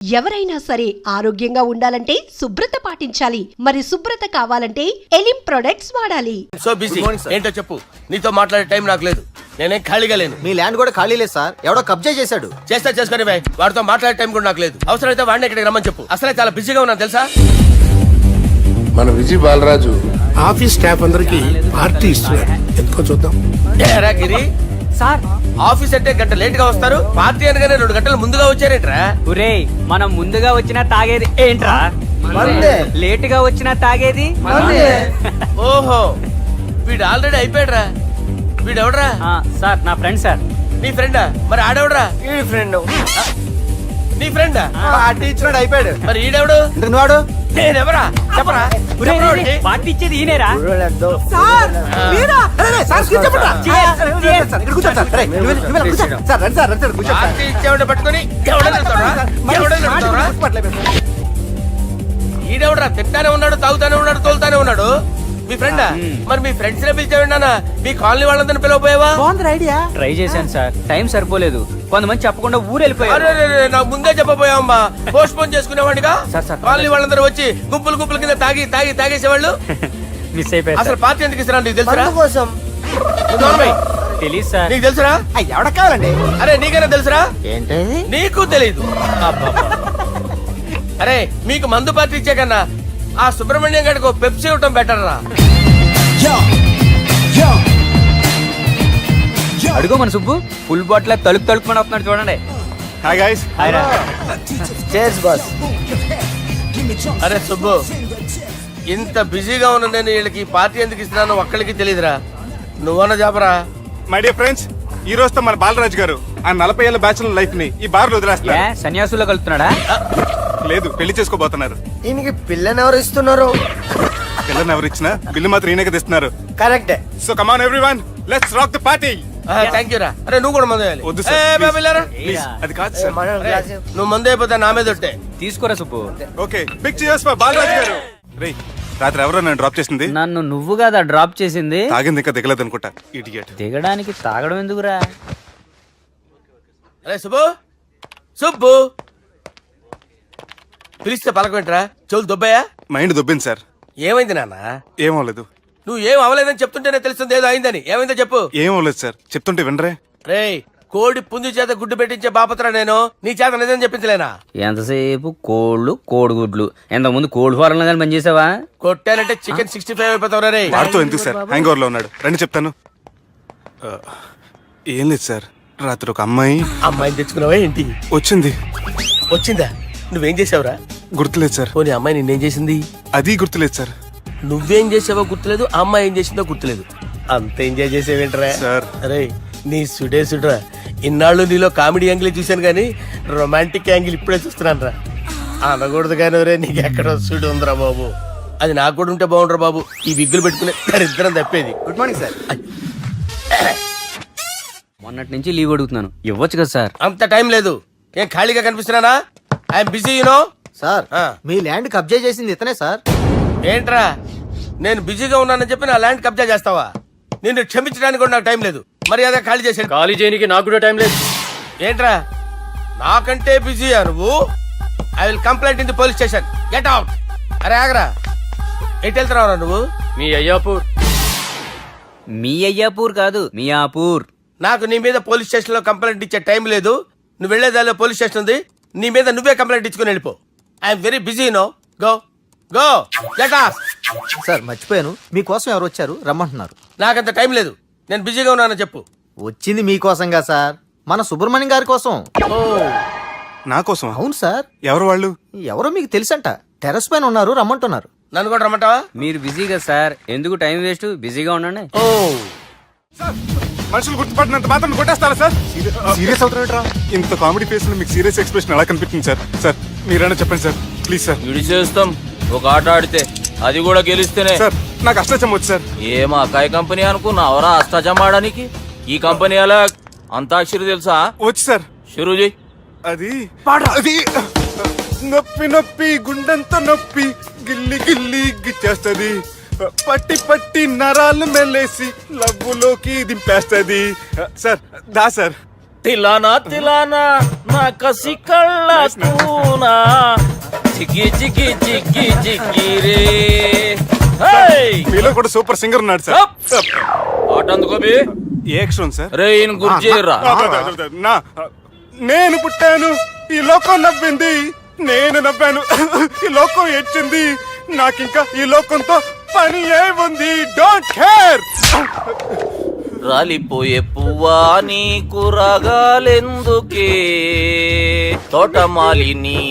ఎవరైనా సరే ఆరోగ్యంగా ఉండాలంటే శుభ్రత పాటించాలి. మరి శుభ్రత కావాలంటే ఎలిం ప్రొడక్ట్స్ వాడాలి. సో బిజీ ఏంటో చెప్పు. నీతో మాట్లాడే టైం నాకు లేదు. నేనేం ఖాళీగా లేను. మీ ల్యాండ్ కూడా ఖాళీ లేదు సార్, ఎవడో కబ్జా చేశాడు. చేస్తా చేసుకుని వాడితో మాట్లాడే టైం కూడా నాకు లేదు. అవసరమైతే వాడిని ఇక్కడికి రమ్మని చెప్పు. అసలే చాలా బిజీగా ఉన్నాను తెలుసా. మన విజయ్ బాలరాజు ఆఫీస్ స్టాఫ్ అందరికి పార్టీ ఇస్తున్నాడు, ఎందుకో చూద్దాం. ఏరా గిరి సార్, ఆఫీస్ అంటే గంట లేట్ గా వస్తారు, పార్టీ అనగానే 2 గంటలు ముందుగా వచ్చారేంట్రా? ఒరే మనం ముందుగా వచ్చినా తాగేది ఏంట్రా? లేట్ గా వచ్చినా తాగేది. ఓహో, వీడు ఆల్రెడీ అయిపోయాడురా. వీడెవడరా? సార్ నా ఫ్రెండ్ సార్. నీ ఫ్రెండా? మరి ఆడెవడరా? ఈ ఫ్రెండ్. నీ ఫ్రెండా? పార్టీ ఇచ్చినాడు, అయిపోయాడు. మరి ఈడెవడు? ఎందుకు నువ్వాడు? నేనెవరా చెప్పరా? పార్టీ ఇచ్చేది ఈయనేరా? పార్టీ ఇచ్చేవాడు పట్టుకొని ఈడెవడరా? తింటానే ఉన్నాడు, తాగుతానే ఉన్నాడు, తోలుతానే ఉన్నాడు. మీ ఫ్రెండా? మరి మీ ఫ్రెండ్స్ నే పిలిచేవాడినా? మీ కాలనీ వాళ్ళందరినీ పిలవపోయావా? ట్రై చేశాను సార్, టైం సరిపోలేదు. కొంతమంది చెప్పకుండా ఊరు వెళ్ళిపోయారు. నాకు ముందే చెప్పపోయావమ్మా, పోస్ట్ పోన్ చేసుకునేవాడిగా. సార్, కాలనీ వాళ్ళందరూ వచ్చి గుంపుల కింద తాగేసేవాళ్ళు. మిస్ అయిపోయారు. అసలు పార్టీ ఎందుకు ఇస్తున్నా నీకు తెలుసురా? కోసం తెలీదు సార్. నీకు తెలుసురా? ఎవడ కావాలండి? అరే నీకైనా తెలుసురా? ఏంటి నీకు తెలీదు? అరే మీకు మందు పార్టీ ఇచ్చే కన్నా ఆ సుబ్రహ్మణ్యం గడికి పెప్సీ ఇవ్వటం బెటర్ రా. అడుగు మన సుబ్బు ఫుల్ బాటిల్ తలుపుమని వస్తున్నాడు చూడండి. Hi guys. హాయ్ రా. చేస్ బాస్. అరే సుబ్బు, ఇంత బిజీగా ఉన్న నేను వీళ్ళకి పార్టీ ఎందుకు ఇస్తున్నాను ఒక్కడికి తెలియదురా. నువ్వన్న చెప్పరా? మై డియర్ ఫ్రెండ్స్, ఈ రోజుతో మన బాలరాజు గారు ఆ 40 ఏళ్ల బ్యాచులర్ లైఫ్ ని ఈ బార్ లో వదిలేస్తున్నారు. సన్యాసుల్లో కలుపుతున్నాడా? లేదు, పెళ్లి చేసుకోబోతున్నారు. ఈయనకి పిల్లని ఎవరు ఇస్తున్నారు? పిల్లని ఎవరు ఇచ్చినా బిల్లు మాత్రం ఈయనకి తెస్తున్నారు. కరెక్టే. So come on everyone, let's rock the party. Thank you రా. అరే నువ్వు కూడా మందు వేయాలి. వద్దు ఏ, సార్, బాబు, వెళ్ళారా? ప్లీజ్. అది కాదు సార్. నువ్వు మందు అయిపోతే నా మీద ఒట్టే. తీసుకోరా Subbu. Okay, big cheers for Balaraju garu. రేయ్, రాత్రి ఎవరో నన్ను డ్రాప్ చేసింది? నన్ను నువ్వు కదా డ్రాప్ చేసింది. తాగింది ఇంకా దిగలేదు అనుకుంటా. ఇడియట్. దిగడానికి తాగడం ఎందుకురా? అరే సుబ్బు, సుబ్బు పిలిస్తే పలకమేంట్రా? చెవులు దొబ్బాయా? Mind దొబ్బింది sir. ఏమైంది నాన్న? ఏమవలేదు. నువ్వు ఏం అవ్వలేదని చెప్తుంటేనే తెలుస్తుంది ఏదో అయిందని. ఏమైందో చెప్పు. ఏమవలేదు సార్, చెప్తుంటే వినరే. రేయ్, కోడి పుంజు చేత గుడ్డు పెట్టించే బాపత్రా నేను. నీ చేత నిజం చెప్పించలేనా? ఎంతసేపు కోళ్ళు కోడిగుడ్లు. ఎంతకుముందు కోడి ఫారంలో కానీ పనిచేసావా? కొట్టానంటే చికెన్ 65 అయిపోతావు రే. వాడుతూ ఎందుకు సార్, హ్యాంగ్ ఓవర్ లో ఉన్నాడు. రండి చెప్తాను. ఏం లేదు సార్, రాత్రి ఒక అమ్మాయిని తెచ్చుకున్నావా ఏంటి? వచ్చిందా? నువ్వేం చేసావురా? గుర్తులేదు సార్. పోనీ అమ్మాయి నిన్నేం చేసింది? అది గుర్తులేదు సార్. నువ్వేం చేసావో గుర్తులేదు, ఆ అమ్మాయి ఏం చేసిందో గుర్తులేదు. అంత ఎంజాయ్ చేసేవేంట్రా సార్? అరే నీ సుడేసుడ్రా. ఇన్నాళ్ళు నీలో కామెడీ యాంగిల్ చూశాను కానీ రొమాంటిక్ యాంగిల్ ఇప్పుడే చూస్తున్నాను రా. అనకూడదు కానీ రే, నీకు ఎక్కడో సుడు ఉందిరా బాబు. అది నాకు కూడా ఉంటే బాగుండ్రా బాబు. ఈ విగ్గులు పెట్టుకునే ఇద్దరం తప్పేది. Good morning sir. మొన్నటి నుంచి లీవ్ అడుగుతున్నాను, ఇవ్వచ్చు కదా సార్? అంత టైం లేదు. ఏం ఖాళీగా కనిపిస్తున్నానా? I'm busy you know. సార్, మీ ల్యాండ్ కబ్జా చేసింది ఇతనే సార్. ఏంట్రా, నేను బిజీగా ఉన్నానని చెప్పి నా ల్యాండ్ కబ్జా చేస్తావా? నిన్ను క్షమించడానికి కూడా నాకు టైం లేదు. మరి అదే ఖాళీ చేసాడు. ఖాళీ చేయడానికి నాకు కూడా టైం లేదు. ఏంట్రా, నాకంటే బిజీయా నువ్వు? I will complaint in the police station. Get out. అరే ఆగరా, ఎటు వెళ్తున్నావురా నువ్వు? మీ అయ్యాపూర్. మీ అయ్యాపూర్ కాదు, మియాపూర్. నాకు నీ మీద పోలీస్ స్టేషన్ లో కంప్లైంట్ ఇచ్చే టైం లేదు. నువ్వు వెళ్లేదాలో పోలీస్ స్టేషన్ ఉంది. నీ మీద నువ్వే కంప్లైంట్ ఇచ్చుకుని వెళ్ళిపో. I'm very busy no. Go go get off. Sir మర్చిపోయాను, మీకోసం ఎవరు వచ్చారు, రమ్మంటున్నారు. నాకంత టైం లేదు, నేను బిజీగా ఉన్నానని చెప్పు. వచ్చింది మీకోసంగా సార్, మన సుబ్రహ్మణ్యం గారి కోసం. ఓ, నా కోసం? అవును సార్. ఎవరు వాళ్ళు? ఎవరో మీకు తెలుసంట, టెర్రస్ పైన ఉన్నారు, రమ్మంటున్నారు. నన్ను కూడా రమ్మంటావా? మీరు బిజీ కదా సార్, ఎందుకు టైం వేస్ట్, బిజీగా ఉండండి. ఓ, మనుషులు గుర్తుపట్టినంత మాత్రం కొట్టేస్తారా సార్? సీరియస్ అవుతారా? ఇంత కామెడీ ఫేస్ లో మీకు సీరియస్ ఎక్స్ప్రెషన్ ఎలా కనిపిస్తుంది సార్? సార్ మీరైనా చెప్పండి సార్, ప్లీజ్ సార్. చేస్తాం ఒక ఆట ఆడితే, అది కూడా గెలిస్తేనే. సార్ నాకు అష్టచం వచ్చు సార్. ఏం అకాయ కంపెనీ అనుకున్నావరా అష్టాచం ఆడడానికి? ఈ కంపెనీ అలా అంతాక్షరి తెలుసా? వచ్చు సార్. షురూ చేయి. అది నొప్పి నొప్పి గుండెంత నొప్పి గిల్లి గిల్లి గిచ్చేస్తది, పట్టి పట్టి నరాలు మెల్లేసి లవ్వులోకి దింపేస్తది. సార్ దా సార్. తిలానా తిలానా నా కసి కళ్ళ కూనా జిగి జిగి జిగి జిగి రే హేయ్! మీలో కూడా సూపర్ సింగర్ ఉన్నాడు సార్. పాట అందుకోబి ఏ అక్షరం సార్? రే ఈయన గుర్తు చేయరా నా నేను పుట్టాను ఈ లోకం నవ్వింది, నేను నవ్వాను ఈ లోకం ఏడ్చింది, నాకింకా ఈ లోకంతో పని ఏముంది, డోంట్ కేర్. రాలిపోయే పువ్వా నీకు రాగాలెందుకే తోటమాలిని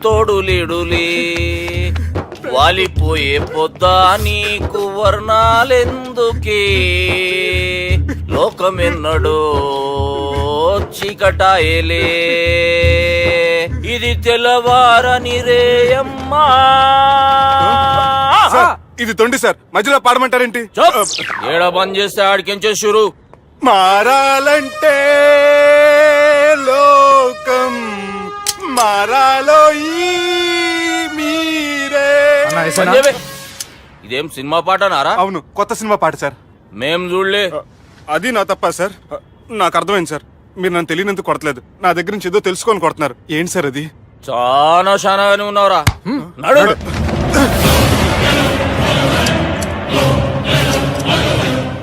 తోడులిడులే వాలిపోయే పొద్దా నీకు వర్ణాలెందుకే లోకమెన్నడో చీకటాయలే ఇది తెల్లవారని రేయమ్మా సార్, ఇది తొండి సార్, మధ్యలో పాడమంటారేంటి? ఏడా బంద్ చేస్తే ఆడికించే షురు మారాలంటే లోకం మారాలో ఈ మీరే. ఇదేం సినిమా పాట నారా? అవును, కొత్త సినిమా పాట సార్. మేం చూడలే. అది నా తప్ప సార్. నాకు అర్థమైంది సార్, మీరు నన్ను తెలియనందుకు కొడతలేదు, నా దగ్గర నుంచి ఏదో తెలుసుకొని కొడుతున్నారు. ఏంటి సార్ అది? చాలా శానాగానే ఉన్నావురా. నడు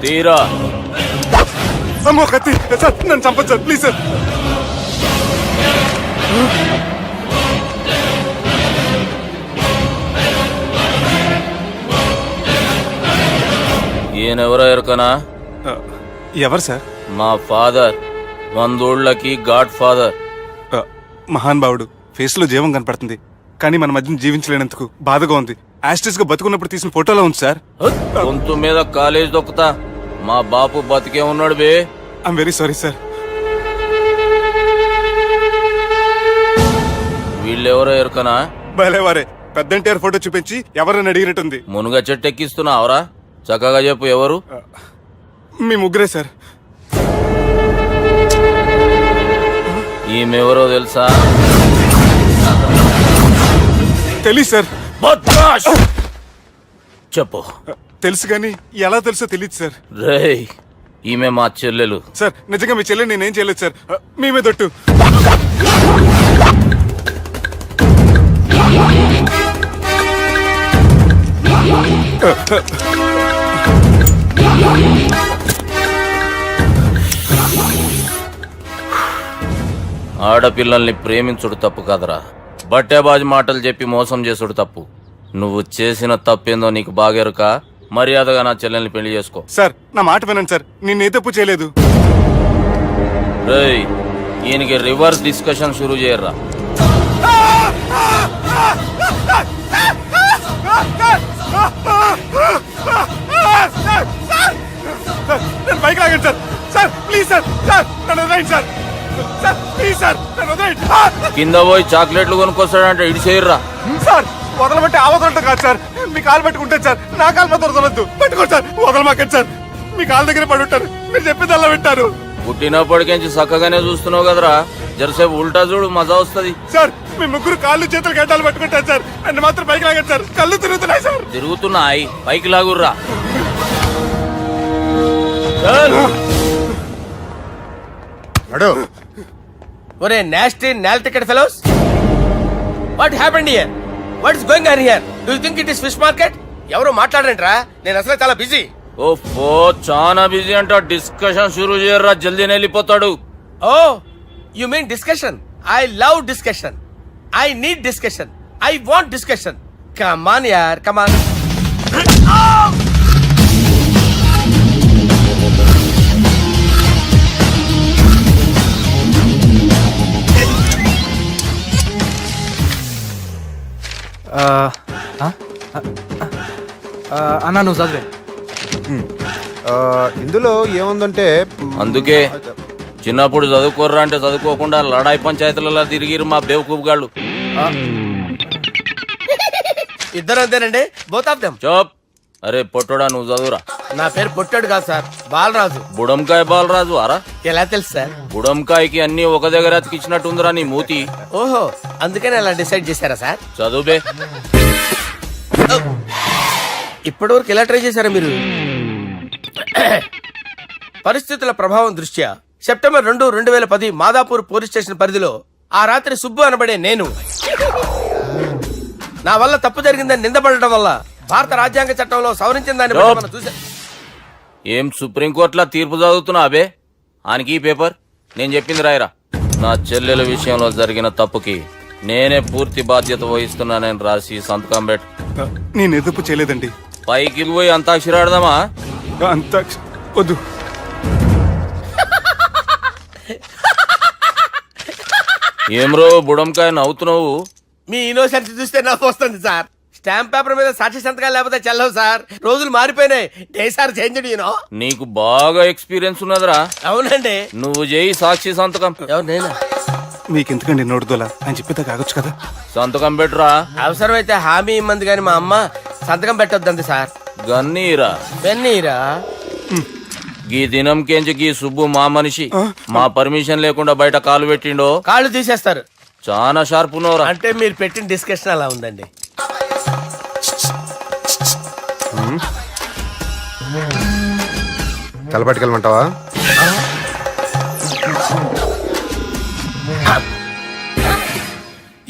తీరా అమ్మో కత్తి సార్, నన్ను చంపదు సార్, ప్లీజ్ సార్. ఈయనెవరో ఎరకనా? ఎవరు సార్? మా ఫాదర్, 100 గాడ్ ఫాదర్. మహాన్ భావుడు, ఫేస్ లో జీవం కనపడుతుంది, కానీ మన మధ్యన జీవించలేనందుకు బాధగా ఉంది. యాస్టిస్ గా బతుకున్నప్పుడు తీసిన ఫోటోలో ఉంది సార్. గొంతు మీద కాలేజ్ దొక్కుతా. మా బాపు బతికే ఉన్నాడు బే. I'm very sorry sir. వీళ్ళెవరో ఎరకనా? భలేవారే, పెద్ద ఎన్టీఆర్ ఫోటో చూపించి ఎవరని అడిగినట్టుంది. మునుగ చెట్టు ఎక్కిస్తున్నావురా? చక్కగా చెప్పు ఎవరు? మీ ముగ్గురే సార్. ఈమెవరో తెలుసా? తెలీదు సార్. బద్మాష్! చెప్పు. తెలుసు కానీ ఎలా తెలుసో తెలియదు సార్. రేయ్, ఈమె మా చెల్లెలు. సార్ నిజంగా మీ చెల్లెని నేనేం చేయలేదు సార్, మీ మీద ఒట్టు. ఆడపిల్లల్ని ప్రేమించుడు తప్పు కాదురా, బట్టేబాజు మాటలు చెప్పి మోసం చేసుడు తప్పు. నువ్వు చేసిన తప్పేందో నీకు బాగెరుక. మర్యాదగా నా చెల్లెల్ని పెళ్లి చేసుకో. సార్ నా మాట వినండి సార్, నేను ఏ తప్పు చేయలేదు. రేయ్, ఈయనకి రివర్స్ డిస్కషన్ షురూ చేయర్రా. నేను బైక్ లాగండి sir. Sir please sir, sir నన్ను వదిలేయండి సార్. సార్ ప్లీజ్ సార్, నన్ను వదిలేయండి. కింద పోయి చాక్లెట్లు కొనుక్కొస్తాడంటే ఇడి చేయర్రా. సార్ వదలబట్టి ఆ వదలటం కాదు సార్, మీ కాలు పట్టుకుంటే సార్, నా కాలు మాత్రం వదలొద్దు. పట్టుకోండి సార్, వదలమాకండి సార్. మీ కాలు దగ్గర పడి ఉంటారు, మీరు చెప్పేది అలా వింటారు. పుట్టినప్పటికేంచి చక్కగానే చూస్తున్నావు కదరా, జరసేపు ఉల్టా చూడు, మజా వస్తుంది. సార్ మీ ముగ్గురు కాళ్ళు చేతులు గడ్డాలు పట్టుకుంటారు సార్, నన్ను మాత్రం బైక్ లాగండి సార్, కళ్ళు తిరుగుతున్నాయి సార్. తిరుగుతున్నాయి, పైకి లాగుర్రా. ఒరే నాస్టీ నాల్ ticket fellows, what happened here? What is going on here? Do you think it is fish market? ఎవరు మాట్లాడండిరా, నేను అసలే చాలా బిజీ. ఓఫో, చాలా బిజీ అంట. డిస్కషన్ షురూ చేయర్రా, జల్దీ వెళ్ళిపోతాడు. Oh you mean discussion? I love discussion, I need discussion, I want discussion. Come on యార్, కమ్ ఆన్. అన్నా నువ్వు చదివే. ఇందులో ఏముందంటే అందుకే చిన్నప్పుడు చదువుకోర్రా అంటే చదువుకోకుండా లడాయి పంచాయతీలలో తిరిగిరు మా బేవకూపు గాళ్ళు. ఇద్దరు అంతేనండి, బోత్ ఆఫ్ దెమ్. చోప్. అరే పొట్టోడా, నువ్వు చదువురా. నా పేరు పొట్టాడు కాదు సార్, బాలరాజు. బుడంకాయ బాలరాజు అరా? ఎలా తెలుసు సార్? బుడంకాయకి అన్ని ఒక దగ్గర అతికిచ్చినట్టుందిరా నీ మూతి. ఓహో, అందుకని అలా డిసైడ్ చేశారా సార్? చదువుబే. ఇప్పటి వరకు ఎలా ట్రై చేశారా మీరు? పరిస్థితుల ప్రభావం దృష్ట్యా సెప్టెంబర్ 2, 2010 మాదాపూర్ పోలీస్ స్టేషన్ పరిధిలో ఆ రాత్రి సుబ్బు అనబడే నేను నా వల్ల తప్పు జరిగిందని నిందపడటం వల్ల భారత రాజ్యాంగ చట్టంలో సవరించిన దాన్ని బట్టి మనం చూసా. ఏం సుప్రీంకోర్టులో తీర్పు చదువుతున్నా అబే? ఆనికి ఈ పేపర్ నేను చెప్పింది రాయరా. నా చెల్లెల విషయంలో జరిగిన తప్పుకి నేనే పూర్తి బాధ్యత వహిస్తున్నానని రాసి సంతకం పెట్టు. నేను ఎదుపు చేయలేదండి. పైకి పోయి అంతాక్షరి ఆడదామా? అంత వద్దు. ఏమ్రో బుడంకాయ నవ్వుతున్నావు? మీ ఇన్నోసెన్స్ చూస్తే నవ్వు వస్తుంది సార్. స్టాంప్ పేపర్ మీద సాక్షి సంతకాలు లేకపోతే చెల్లవు సార్. రోజులు మారిపోయినాయి. Day sir change you know. నీకు బాగా ఎక్స్పీరియన్స్ ఉన్నదిరా. అవునండి. నువ్వు చేయి సాక్షి సంతకం. ఎవరు నేనా? మీకు ఎందుకండి నోడుదోలా అని చెప్పేదా కాగొచ్చు కదా. సంతకం పెట్టురా. అవసరమైతే హామీ ఇమ్మంది కానీ మా అమ్మ సంతకం పెట్టొద్దండి సార్. గన్నీరా పెన్నీరా. గీ దినంకేంచి గీ సుబ్బు మా మనిషి. మా పర్మిషన్ లేకుండా బయట కాలు పెట్టిండో కాళ్ళు తీసేస్తారు. చాలా షార్ప్ ఉన్నవరా. అంటే మీరు పెట్టిన డిస్కషన్ అలా ఉందండి. తలపట్టుకెళ్ళమంటావా?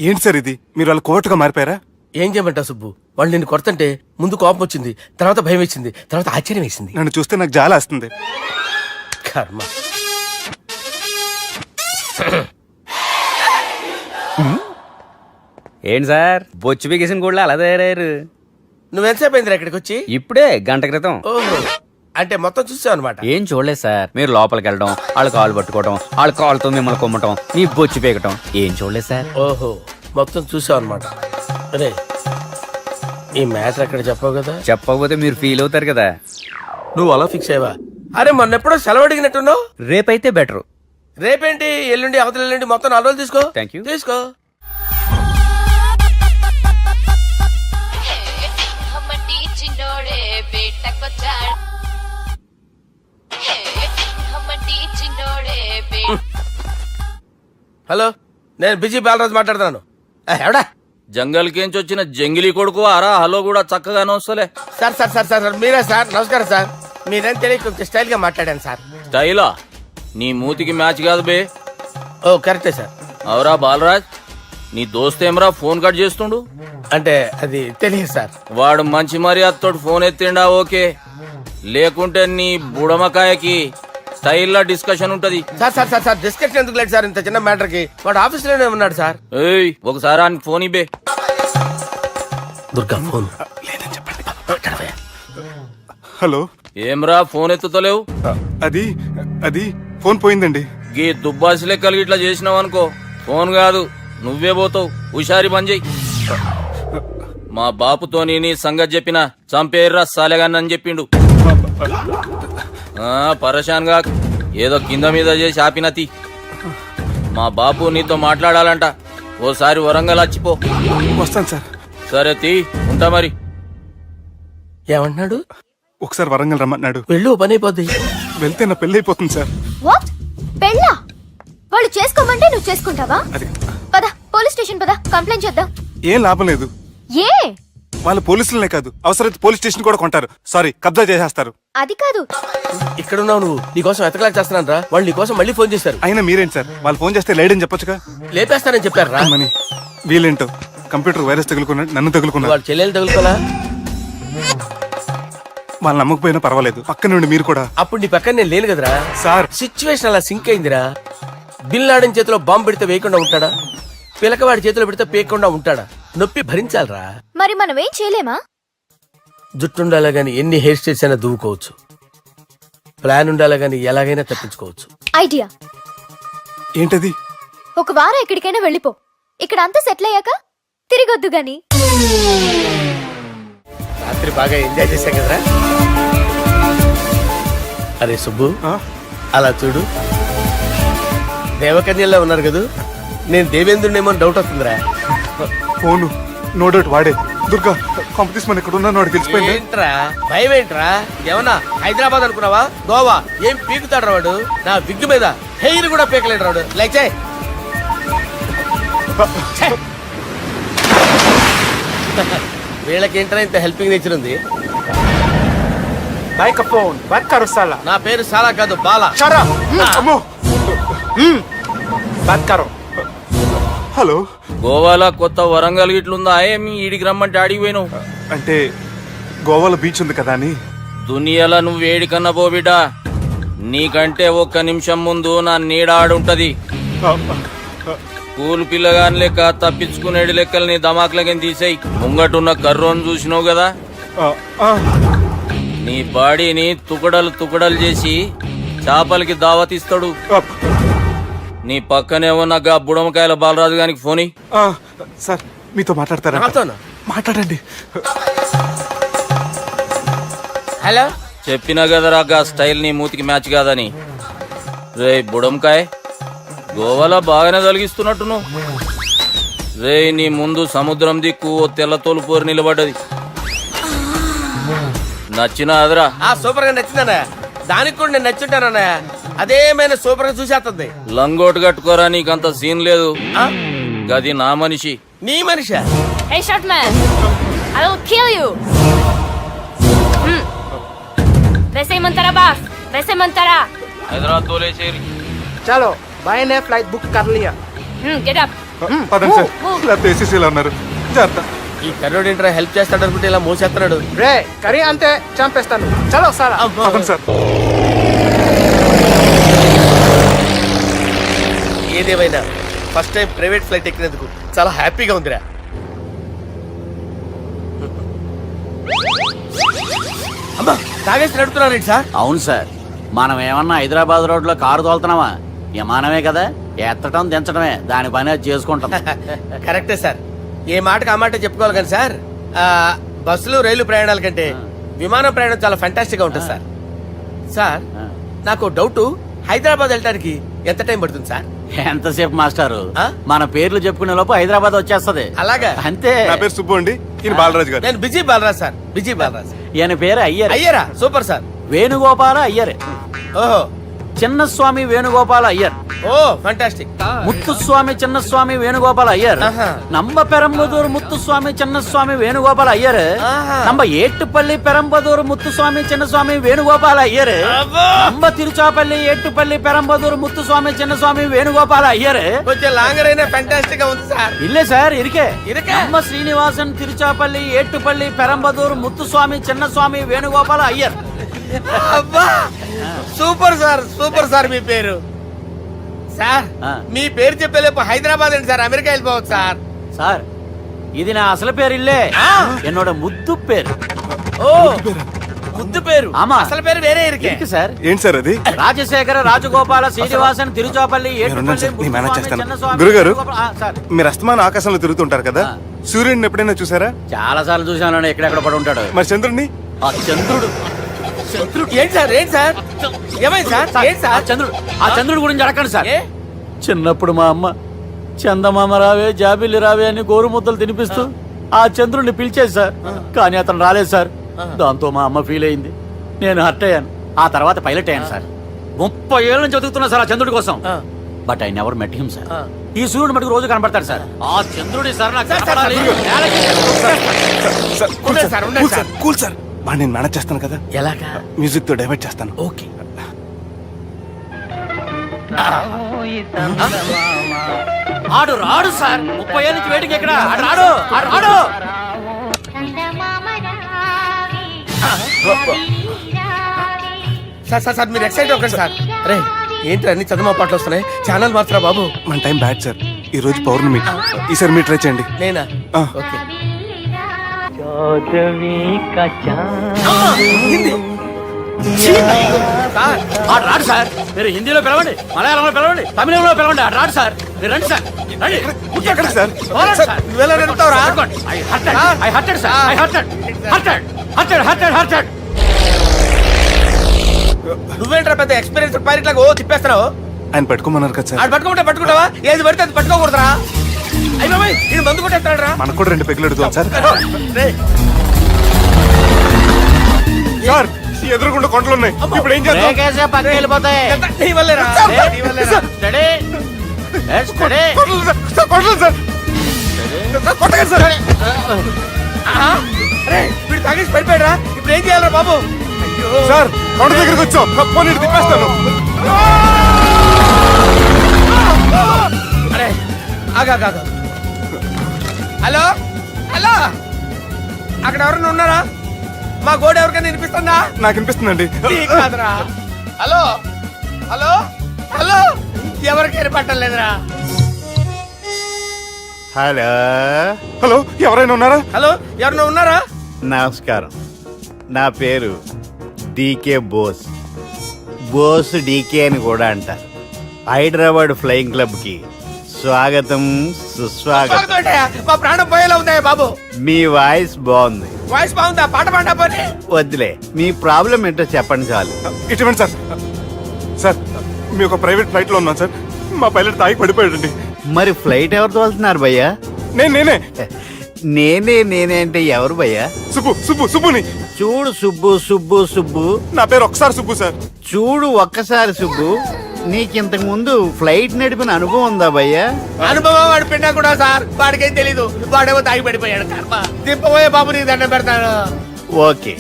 ఏంటి సార్ ఇది? మీరు వాళ్ళు కోర్టుగా మారిపోయారా? ఏం చేయమంటావు సుబ్బు? వాళ్ళు నిన్ను కొడుతుంటే ముందు కోపం వచ్చింది, తర్వాత భయం వేసింది, తర్వాత ఆశ్చర్యం వేసింది. నన్ను చూస్తే నాకు జాలా వస్తుంది. కర్మ. ఏంటి సార్ బొచ్చు బిగేసిన కూడా అలా తయారయ్యారు? నువ్వెంతసేపు అయిందిరా ఇక్కడికి వచ్చి? ఇప్పుడే గంట క్రితం. ఓహో, అంటే మొత్తం చూసావు అనమాట. ఏం చూడలేదు సార్. మీరు లోపలికి వెళ్ళడం, వాళ్ళ కాళ్ళు పట్టుకోవడం, వాళ్ళ కాళ్ళతో మిమ్మల్ని కొమ్మటం, మీ బొచ్చు పీకటం ఏం చూడలేదు సార్. ఓహో, మొత్తం చూసావు అనమాట. అరే, ఈ మ్యాటర్ అక్కడ చెప్పావు కదా. చెప్పకపోతే మీరు ఫీల్ అవుతారు కదా. నువ్వు అలా ఫిక్స్ అయ్యవా? అరే, మొన్నెప్పుడో సెలవు అడిగినట్టున్నావు. రేపైతే బెటర్. రేపేంటి, ఎల్లుండి, అవతల ఎల్లుండి, మొత్తం 4 రోజులు తీసుకో. Thank you. తీసుకో. హలో, నేను బిజీ బాలరాజు మాట్లాడుతున్నాను. ఎవడా? జంగల్ కేంచి వచ్చిన జంగిలీ కొడుకు అరా. హలో కూడా చక్కగానే వస్తలే. సార్ సార్ సార్ సార్ మీరే సార్. నమస్కారం సార్. మీరేం తెలియక కొంచెం స్టైల్ గా మాట్లాడాను సార్. స్టైలా? నీ మూతికి మ్యాచ్ కాదు బే. ఓ కరెక్టే సార్. అవరా బాలరాజ్, నీ దోస్త్ ఏమరా ఫోన్ కట్ చేస్తుండు? అంటే అది తెలియదు సార్. వాడు మంచి మర్యాదతో ఫోన్ ఎత్తిండా ఓకే, లేకుంటే నీ బుడమకాయకి స్టైల్లో డిస్కషన్ ఉంటది. Sir sir sir sir discussion ఎందుకు లేదు సార్? ఇంత చిన్న మ్యాటర్ కి వాడు ఆఫీస్ లోనే ఉన్నాడు సార్. ఏయ్, ఒకసారి ఆయనకి ఫోన్ ఇబ్బే. దుర్గా ఫోన్. హలో. ఏమ్రా ఫోన్ ఎత్తుతలేవు? అది అది ఫోన్ పోయిందండి. గీ దుబ్బాసి లెక్కలు ఇట్లా చేసినావు అనుకో, ఫోన్ కాదు నువ్వే పోతావు. హుషారి పని చెయ్యి. మా బాపుతో నీ సంగతి చెప్పిన చంపేర్రా సాలెగాన్ని చెప్పిండు. పరేషాన్ గా ఏదో కింద మీద చేసి ఆపినతి. మా బాపు నీతో మాట్లాడాలంట. ఓసారి వరంగల్ వచ్చిపో. వస్తాను సార్. సరే తీ, ఉంటా మరి. ఏమంటున్నాడు? ఒకసారి వరంగల్ రమ్మన్నాడు. వెళ్ళు, పని అయిపోద్ది. వెళ్తే నా పెళ్లి అయిపోతుంది సార్. వాట్? పెళ్ళా? వాళ్ళు చేసుకోమంటే నువ్వు చేసుకుంటావా? అది పద, పోలీస్ స్టేషన్ పద, కంప్లైంట్ చేద్దాం. ఏం లాభం లేదు. ఏ? వాళ్ళు పోలీసులనే కాదు, అవసరమైతే పోలీస్ స్టేషన్ కూడా కొంటారు. సారీ, కబ్జా చేసేస్తారు. అది కాదు. ఇక్కడ ఉన్నావు నువ్వు. నీకోసం ఎతకలేక చేస్తున్నాను రా. వాళ్ళు నీకోసం మళ్ళీ ఫోన్ చేశారు. అయినా మీరేంటి సార్, వాళ్ళు ఫోన్ చేస్తే లేడని చెప్పొచ్చుగా. లేపేస్తానని చెప్పారు రా. మని వీళ్ళేంటో కంప్యూటర్ వైరస్ తగులుకున్నాడు, నన్ను తగులుకున్నాడు. వాళ్ళ చెల్లెలు తగులుకోలా? వాళ్ళు నమ్మకపోయినా పర్వాలేదు, పక్క నుండి మీరు కూడా. అప్పుడు నీ పక్కన నేను లేను కదరా సార్. సిచ్యువేషన్ అలా సింక్ అయిందిరా. బిల్ లాడన్ చేతిలో బాంబు పెడితే వేయకుండా ఉంటాడా? పిలకవాడి చేతిలో పెడితే పేయకుండా ఉంటాడా? నొప్పి భరించాలరా. మరి మనం ఏం చేయలేమా? జుట్టు ఉండాలా గాని ఎన్ని హెయిర్ స్టైల్స్ అయినా దువ్వుకోవచ్చు. ప్లాన్ ఉండాలా గాని ఎలాగైనా తప్పించుకోవచ్చు. ఐడియా ఏంటది? ఒక వారం ఎక్కడికైనా వెళ్ళిపో. ఇక్కడ అంతా సెటిల్ అయ్యాక తిరిగొద్దు గాని. రాత్రి బాగా ఎంజాయ్ చేశాం కదరా. అరే సుబ్బు, అలా చూడు. దేవకన్యల్లో ఉన్నారు కదా. నేను దేవేంద్రునేమో డౌట్ వస్తుందిరా. ఫోను నో డౌట్ వాడే. దుర్గా కాంపిటీషన్ మన ఇక్కడ ఉన్నాను, వాడు తెలిసిపోయింది. ఏంట్రా భయం? ఏంట్రా ఏమన్నా హైదరాబాద్ అనుకున్నావా? గోవా ఏం పీకుతాడు వాడు. నా విగ్గు మీద హెయిర్ కూడా పీకలేడు వాడు. లైక్ చేయి. వీళ్ళకేంట్రా ఇంత హెల్పింగ్ నేచర్ ఉంది. నా పేరు సాలా కాదు, బాలా. అమ్మో బాత్ కరో. హలో, గోవాలో కొత్త వరంగల్ గిట్లుందా ఏమి ఈడికి రమ్మంటే ఆడికి పోయినావు? అంటే గోవాలో బీచ్ ఉంది కదా అని. దునియాలో నువ్వు వేడికన్నా పో బిడ్డ, నీకంటే ఒక్క నిమిషం ముందు నా నీడ ఆడుంటది. స్కూల్ పిల్లగాని లెక్క తప్పించుకునేడు లెక్కలు నీ దమాకులకి తీసేయి. ముంగటున్న కర్రోని చూసినావు కదా, నీ బాడీని తుకడలు తుకడలు చేసి చేపలకి దావతిస్తాడు. నీ పక్కనే ఉన్న గా బుడమకాయల బాలరాజు గారికి ఫోన్ ఇయ్యి. సార్ మీతో మాట్లాడతారా? నాతోనా? మాట్లాడండి. హలో, చెప్పినా కదరా గా స్టైల్ నీ మూతికి మ్యాచ్ కాదని. రే బుడంకాయ్, గోవాలో బాగానే తొలగిస్తున్నట్టు నువ్వు. రే నీ ముందు సముద్రం దిక్కు ఓ తెల్ల తోలుపోరు నిలబడ్డది. నచ్చిన అదరా? సూపర్ గా నచ్చిందన్నయ్య. దానికి కూడా నేను నచ్చుంటానన్నయ్య. అదేమైనా సూపర్ గా చూసేస్తుంది. లంగోటు కట్టుకోరా, నీకంత సీన్ లేదు. గది నా మనిషి. నీ Manisha? Hey, short man! I will kill you! वैसे ही मंतरा बास, वैसे मंतरा. హైదరాబాద్ తోలేసేరి. चलो भाई ने फ्लाइट बुक कर लिया. Get up. పదండి సార్, లేకపోతే ఏసీసీలో ఉన్నారు. జాగ్రత్త. ఈ కర్రోడు ఏంట్రా హెల్ప్ చేస్తాడు అనుకుంటే ఇలా మోసేస్తున్నాడు. రే కరీ అంతే చంపేస్తాను. చలో సార్. పదండి సార్. ఏదేమైనా ఫస్ట్ టైం ప్రైవేట్ ఫ్లైట్ ఎక్కినందుకు చాలా హ్యాపీగా ఉందిరా. అమ్మా, తాగేసి నడుపుతున్నారేంటి సార్? అవును సార్, మనం ఏమన్నా హైదరాబాద్ రోడ్ లో కారు తోలుతున్నామా? విమానమే కదా, ఎత్తటం దించడమే దాని పని అది చేసుకుంటాం. కరెక్టే సార్. ఏ మాటకు ఆ మాట చెప్పుకోవాలి కానీ సార్, బస్సులు రైలు ప్రయాణాల కంటే విమానం ప్రయాణం చాలా ఫెంటాస్టిక్ గా ఉంటుంది సార్. సార్ నాకు డౌట్, హైదరాబాద్ వెళ్ళడానికి ఎంత టైం పడుతుంది సార్? ఎంతసేపు మాస్టారు, ఆ? మన పేర్లు చెప్పుకునే లోపు హైదరాబాద్ వచ్చేస్తది. అలాగా? అంతే. నా పేరు సుబ్బు అండి, ఈయన బాలరాజు గారు. నేను busy Balaraj sir. Busy Balaraj. ఈయన పేరు అయ్యర్. అయ్యారా? Super sir. వేణుగోపాల అయ్యర్. ఓహో, చిన్నస్వామి వేణుగోపాల అయ్యర్. Oh fantastic. ముత్తుస్వామి చిన్నస్వామి వేణుగోపాల అయ్యర్. ఆహా. నంబ పెరంబదూరు ముత్తుస్వామి చిన్నస్వామి వేణుగోపాల అయ్యర్. ఆహా. నంబ ఏట్టుపల్లి పెరంబదూరు ముత్తుస్వామి చిన్నస్వామి వేణుగోపాల అయ్యర్. అబ్బో! నంబ తిరుచాపల్లి ఏట్టుపల్లి పెరంబదూరు ముత్తుస్వామి చిన్నస్వామి వేణుగోపాల అయ్యర్. కొంచెం లాంగర్ అయినా ఫంటాస్టిక్ గా ఉంది సార్. ఇల్లే సార్, ఇరికే. ఇరికే? నంబ శ్రీనివాసన్ తిరుచాపల్లి ఏట్టుపల్లి పెరంబదూరు ముత్తుస్వామి చిన్నస్వామి వేణుగోపాల అయ్యర్. అబ్బా, సూపర్ సార్. Super sir. మీ పేరు సార్, ఆ. మీ పేరు చెప్పేలేపు హైదరాబాద్ అండి సార్, అమెరికా వెళ్ళిపోవచ్చు సార్. సార్, ఇది నా అసలు పేరు ఇల్లే. ఆ. ఎన్నోడ ముద్దు పేరు. ఓ, ముద్దు పేరు. ఆమా. అసలు పేరు వేరే ఇరికే. ఇరికి సార్. ఏంటి సార్ అది? రాజశేఖర రాజగోపాల శ్రీనివాసన్ తిరుచాపల్లి మీరున్నారు సార్, నేను మేనేజ్ చేస్తాను. చిన్నస్వామి గురుగారు, వేణుగోపాల- ఆ, సార్, మీరు అస్తమానం ఆకాశంలో తిరుగుతుంటారు కదా, ఆ. సూర్యుడిని ఎప్పుడైనా చూసారా? చాలా సార్లు చూసాను, ఎక్కడెక్కడ పడి ఉంటాడు. మరి చంద్రుడిని? ఆ చంద్రుడు. ఏంటి సార్? ఏంటి సార్? ఏమైంది సార్? ఏంటి ఆ సార్? చంద్రుడు, ఆ చంద్రుడు గురించి అడగండి సార్. ఏ? చిన్నప్పుడు మా అమ్మ చందమామ రావే జాబిల్లి రావే అని గోరు ముద్దలు తినిపిస్తూ ఆ చంద్రుడిని పిలిచేది సార్. కానీ అతను రాలేదు సార్. దాంతో మా అమ్మ ఫీల్ అయింది, నేను హర్ట్ అయ్యాను. ఆ తర్వాత పైలట్ అయ్యాను సార్. 30 ఏళ్ళ నుంచి చదువుతున్నా సార్ ఆ చంద్రుడి కోసం. But I never met him sir. ఈ సూర్యుడు మటుకు రోజు కనబడతాడు సార్. ఆ చంద్రుడి సార్ నాకు కనపడాలి. సార్, కూల్ ఉండండి సార్, సార్, ఉండండి కూల్ సార్, కూల్ సార్. బాగా నేను మేనేజ్ చేస్తాను కదా, ఎలాగా? మ్యూజిక్ తో డైవర్ట్ చేస్తాను. ఓకే. ఆడు రాడు సార్. 30 ఏళ్ళ నుంచి వేటికి ఎక్కడ ఆడు రాడు. ఆడు రాడు. సార్ సార్ సార్, మీరు ఎక్సైట్ అవ్వకండి సార్. రే ఏంటి అన్ని చదువు పాటలు వస్తున్నాయి, ఛానల్ మార్చరా బాబు. మన టైం బ్యాడ్ సార్, ఈ రోజు పౌర్ణమి. ఈసారి మీరు ట్రై చేయండి. నేనా? ఆ. ఓకే. సార్, ఆడు రాడు సార్. మీరు హిందీలో పిలవండి, మలయాళంలో పిలవండి, తమిళంలో పిలవండి. ఆడు రాడు సార్. మీరు రండి సార్, రండి. ఎక్కడ సార్? పోరాడు సార్. నువ్వెలా నడుపుతావురా? I hurted, sir. I hurted. నువ్వేంట్రా పెద్ద ఎక్స్పీరియన్స్ పైరెట్ లాగా ఓ తిప్పేస్తున్నావు? ఆయన పెట్టుకోమన్నారు కదా సార్. ఆడు పట్టుకుంటే పట్టుకుంటావా? ఏది పడితే అది పట్టుకోకూడదురా? అయ్యి బాబాయ్, ఇది మందు కొట్టేస్తాడు రా. మనకు కూడా 2 పెగ్గులు అడుగుతాం సార్. రేయ్, సార్, ఈ ఎదురుగుండా కొండలు ఉన్నాయి, ఇప్పుడు ఏం చేద్దాం? బ్రేకేసే పక్కకి వెళ్ళిపోతాయి. ఎంత నీ వల్లేరా? నీ వల్లేరా? Steady. Let's steady. Kondalu sir, sir, Kondalu sir. Sir, కొట్టకండి సార్. ఆ? రేయ్, వీడు తాగేసి పడిపోయాడురా. ఇప్పుడు ఏం చేయాలరా బాబు? అయ్యో సార్, కొండ దగ్గరికి వచ్చాం, పోనీ ఇటు తిప్పేస్తాను. ఆగా హలో హలో అక్కడ ఎవరైనా ఉన్నారా? మా గోడ ఎవరికైనా వినిపిస్తుందా? నాకు వినిపిస్తుందండి. నీకు కాదురా. హలో హలో హలో ఎవరికి ఏర్పట్టలేదురా. హలో, హలో, ఎవరైనా ఉన్నారా? హలో ఎవరైనా ఉన్నారా? నమస్కారం. నా పేరు డీకే బోస్. బోస్ డీకే అని కూడా అంటారు. హైదరాబాద్ ఫ్లయింగ్ క్లబ్ కి స్వాగతం, సుస్వాగతం. స్వాగతం ఏంటయ్యా? మా ప్రాణం పోయేలా ఉందయ్యా బాబు. మీ వాయిస్ బాగుంది. వాయిస్ బాగుందా? పాట పాడా పోనీ. వద్దులే, మీ ప్రాబ్లం ఏంటో చెప్పండి చాలు. ఇటువంటి సార్, సార్ మీ ఒక ప్రైవేట్ ఫ్లైట్ లో ఉన్నాం సార్. మా పైలట్ తాగి పడిపోయాడండి. మరి ఫ్లైట్ ఎవరితో వెళ్తున్నారు భయ్యా? నేనే నేనే అంటే ఎవరు భయ్యా? సుబ్బుని. చూడు సుబ్బు, నా పేరు ఒకసారి సుబ్బు సార్. చూడు ఒక్కసారి సుబ్బు, నీకింతకు ముందు ఫ్లైట్ నడిపిన అనుభవం ఉందా భయ్యా? అనుభవం వాడు పిండా కూడా సార్. వాడికేం తెలీదు. వాడేమో తాగి పడిపోయాడు. కర్మ. దింపబోయే బాబు నీకు దండం పెడతాను. ఓకే,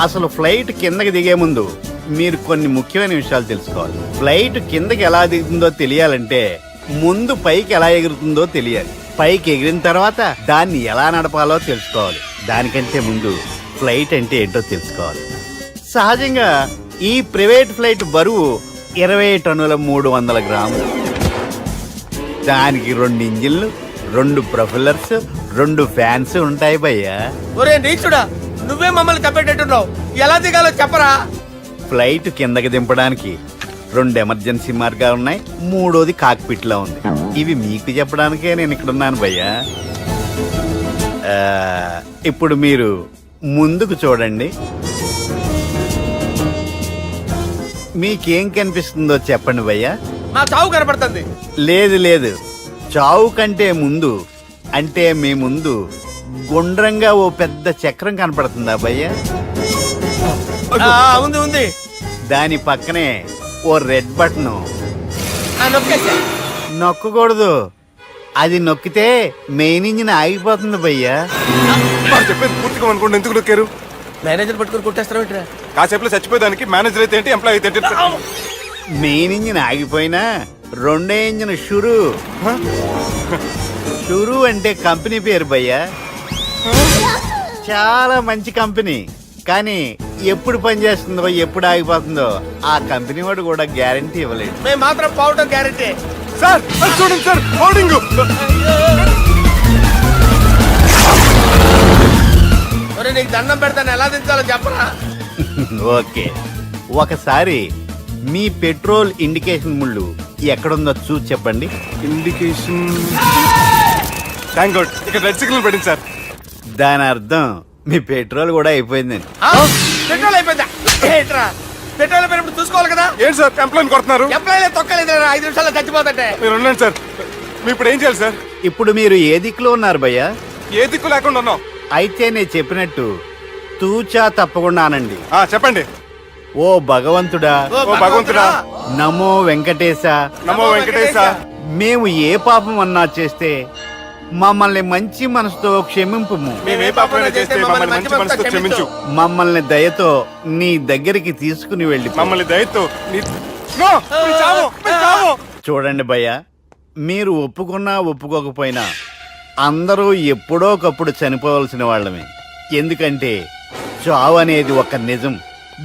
అసలు ఫ్లైట్ కిందకి దిగే ముందు మీరు కొన్ని ముఖ్యమైన విషయాలు తెలుసుకోవాలి. ఫ్లైట్ కిందకి ఎలా దిగుతుందో తెలియాలంటే ముందు పైకి ఎలా ఎగురుతుందో తెలియాలి. పైకి ఎగిరిన తర్వాత దాన్ని ఎలా నడపాలో తెలుసుకోవాలి. దానికంటే ముందు ఫ్లైట్ అంటే ఏంటో తెలుసుకోవాలి. సహజంగా ఈ ప్రైవేట్ ఫ్లైట్ బరువు 20 టన్నుల 300 గ్రాములు. దానికి 2 ఇంజిన్లు, 2 ప్రొఫెల్లర్స్, 2 ఫ్యాన్స్ ఉంటాయి భయ్యా. ఒరే నీచుడా, నువ్వే మమ్మల్ని తప్పేటట్టున్నావు. ఎలా దిగాలో చెప్పరా? ఫ్లైట్ కిందకి దింపడానికి 2 ఎమర్జెన్సీ మార్గాలు ఉన్నాయి. 3వది కాక్పిట్ లో ఉంది. ఇవి మీకు చెప్పడానికే నేను ఇక్కడ ఉన్నాను భయ్యా. ఇప్పుడు మీరు ముందుకు చూడండి. మీకేం కనిపిస్తుందో చెప్పండి భయ్యా. మా చావు కనపడుతుంది. లేదు, చావు కంటే ముందు అంటే మీ ముందు గుండ్రంగా ఓ పెద్ద చక్రం కనపడుతుందా భయ్యా? ఉంది. దాని పక్కనే ఓ రెడ్ బటన్. నొక్కేసా. నొక్కకూడదు, అది నొక్కితే మెయిన్ ఇంజిన్ ఆగిపోతుంది భయ్యా. వాడు చెప్పేది పూర్తిగా అనుకోండి. ఎందుకు నొక్కారు? మేనేజర్ పట్టుకుని కొట్టేస్తారా ఏంట్రా? కాసేపులో చచ్చిపోయేదానికి మేనేజర్ అయితే ఏంటి, ఎంప్లాయ్ అయితే ఏంటి? మెయిన్ ఇంజిన్ ఆగిపోయినా 2వ ఇంజిన్ షురు అంటే కంపెనీ పేరు భయ్యా. చాలా మంచి కంపెనీ. కానీ ఎప్పుడు పనిచేస్తుందో ఎప్పుడు ఆగిపోతుందో ఆ కంపెనీ వాడు కూడా గ్యారంటీ ఇవ్వలేడు. మేము మాత్రం పోవటం గ్యారెంటీ. సార్ అది చూడండి సార్, హోర్డింగ్. ఒరే నీకు దండం పెడతాను, ఎలా దించాలో చెప్పరా? ఓకే, ఒకసారి మీ పెట్రోల్ ఇండికేషన్ ముళ్ళు ఎక్కడుందో చూసి చెప్పండి. ఇండికేషన్. థ్యాంక్ గాడ్, ఇక్కడ రెడ్ సిగ్నల్ పడింది సార్. దాని అర్థం మీ పెట్రోల్ కూడా అయిపోయిందండి. పెట్రోల్ అయిపోయిందా? ఏంట్రా పెట్రోల్ అయిపోయినప్పుడు చూసుకోవాలి కదా. ఏంటి సార్ ఎంప్లాయ్ కొడుతున్నారు? ఎంప్లాయీలే తొక్కలేదు. 5 నిమిషాల్లో చచ్చిపోతుంటే. మీరు ఉండండి సార్. మీ ఇప్పుడు ఏం చేయాలి సార్? ఇప్పుడు మీరు ఏ దిక్కులో ఉన్నారు భయ్యా? ఏ దిక్కు లేకుండా ఉన్నాం. అయితే నేను చెప్పినట్టు తూచా తప్పకుండా అనండి. చెప్పండి. ఓ భగవంతుడా, ఓ భగవంతుడా, నమో వెంకటేశ, నమో వెంకటేశ. మేము ఏ పాపం అన్నా చేస్తే మమ్మల్ని మంచి మనసుతో క్షమింపుము. మేమే పాపమైనా చేస్తే మమ్మల్ని మంచి మనసుతో క్షమించు. మమ్మల్ని దయతో నీ దగ్గరికి తీసుకుని వెళ్ళి మమ్మల్ని దయతో నో, మీ చావు, మీ చావు. చూడండి భయ్యా, మీరు ఒప్పుకున్నా ఒప్పుకోకపోయినా అందరూ ఎప్పుడో ఒకప్పుడు చనిపోవలసిన వాళ్ళమే. ఎందుకంటే చావు అనేది ఒక నిజం.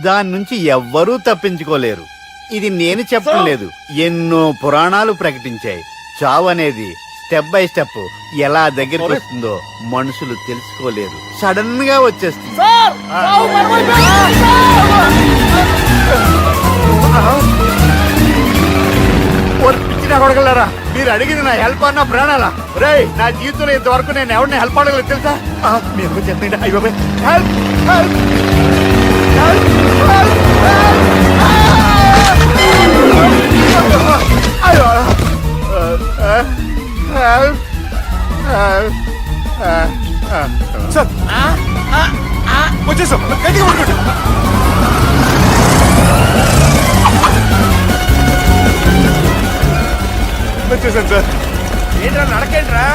దాని నుంచి ఎవ్వరూ తప్పించుకోలేరు. ఇది నేను చెప్పడం లేదు, ఎన్నో పురాణాలు ప్రకటించాయి. చావు అనేది స్టెప్ బై స్టెప్ ఎలా దగ్గరికి వస్తుందో మనుషులు తెలుసుకోలేరు. సడన్ గా వచ్చేస్తుంది. కొడగలరా, మీరు అడిగింది నా హెల్ప్ అన్న ప్రాణాలా? రే, నా జీవితంలో ఇంతవరకు నేను ఎవరిని హెల్ప్ అడగలేదు తెలుసా? మీరు చెప్పండి. అయ్యో హెల్ప్, హెల్ప్, హెల్ప్, అయ్యో సార్ వచ్చేసాం. గట్టిగా పట్టుకోండి. వచ్చేసాను సార్. ఏంట్రా నడకేంట్రా?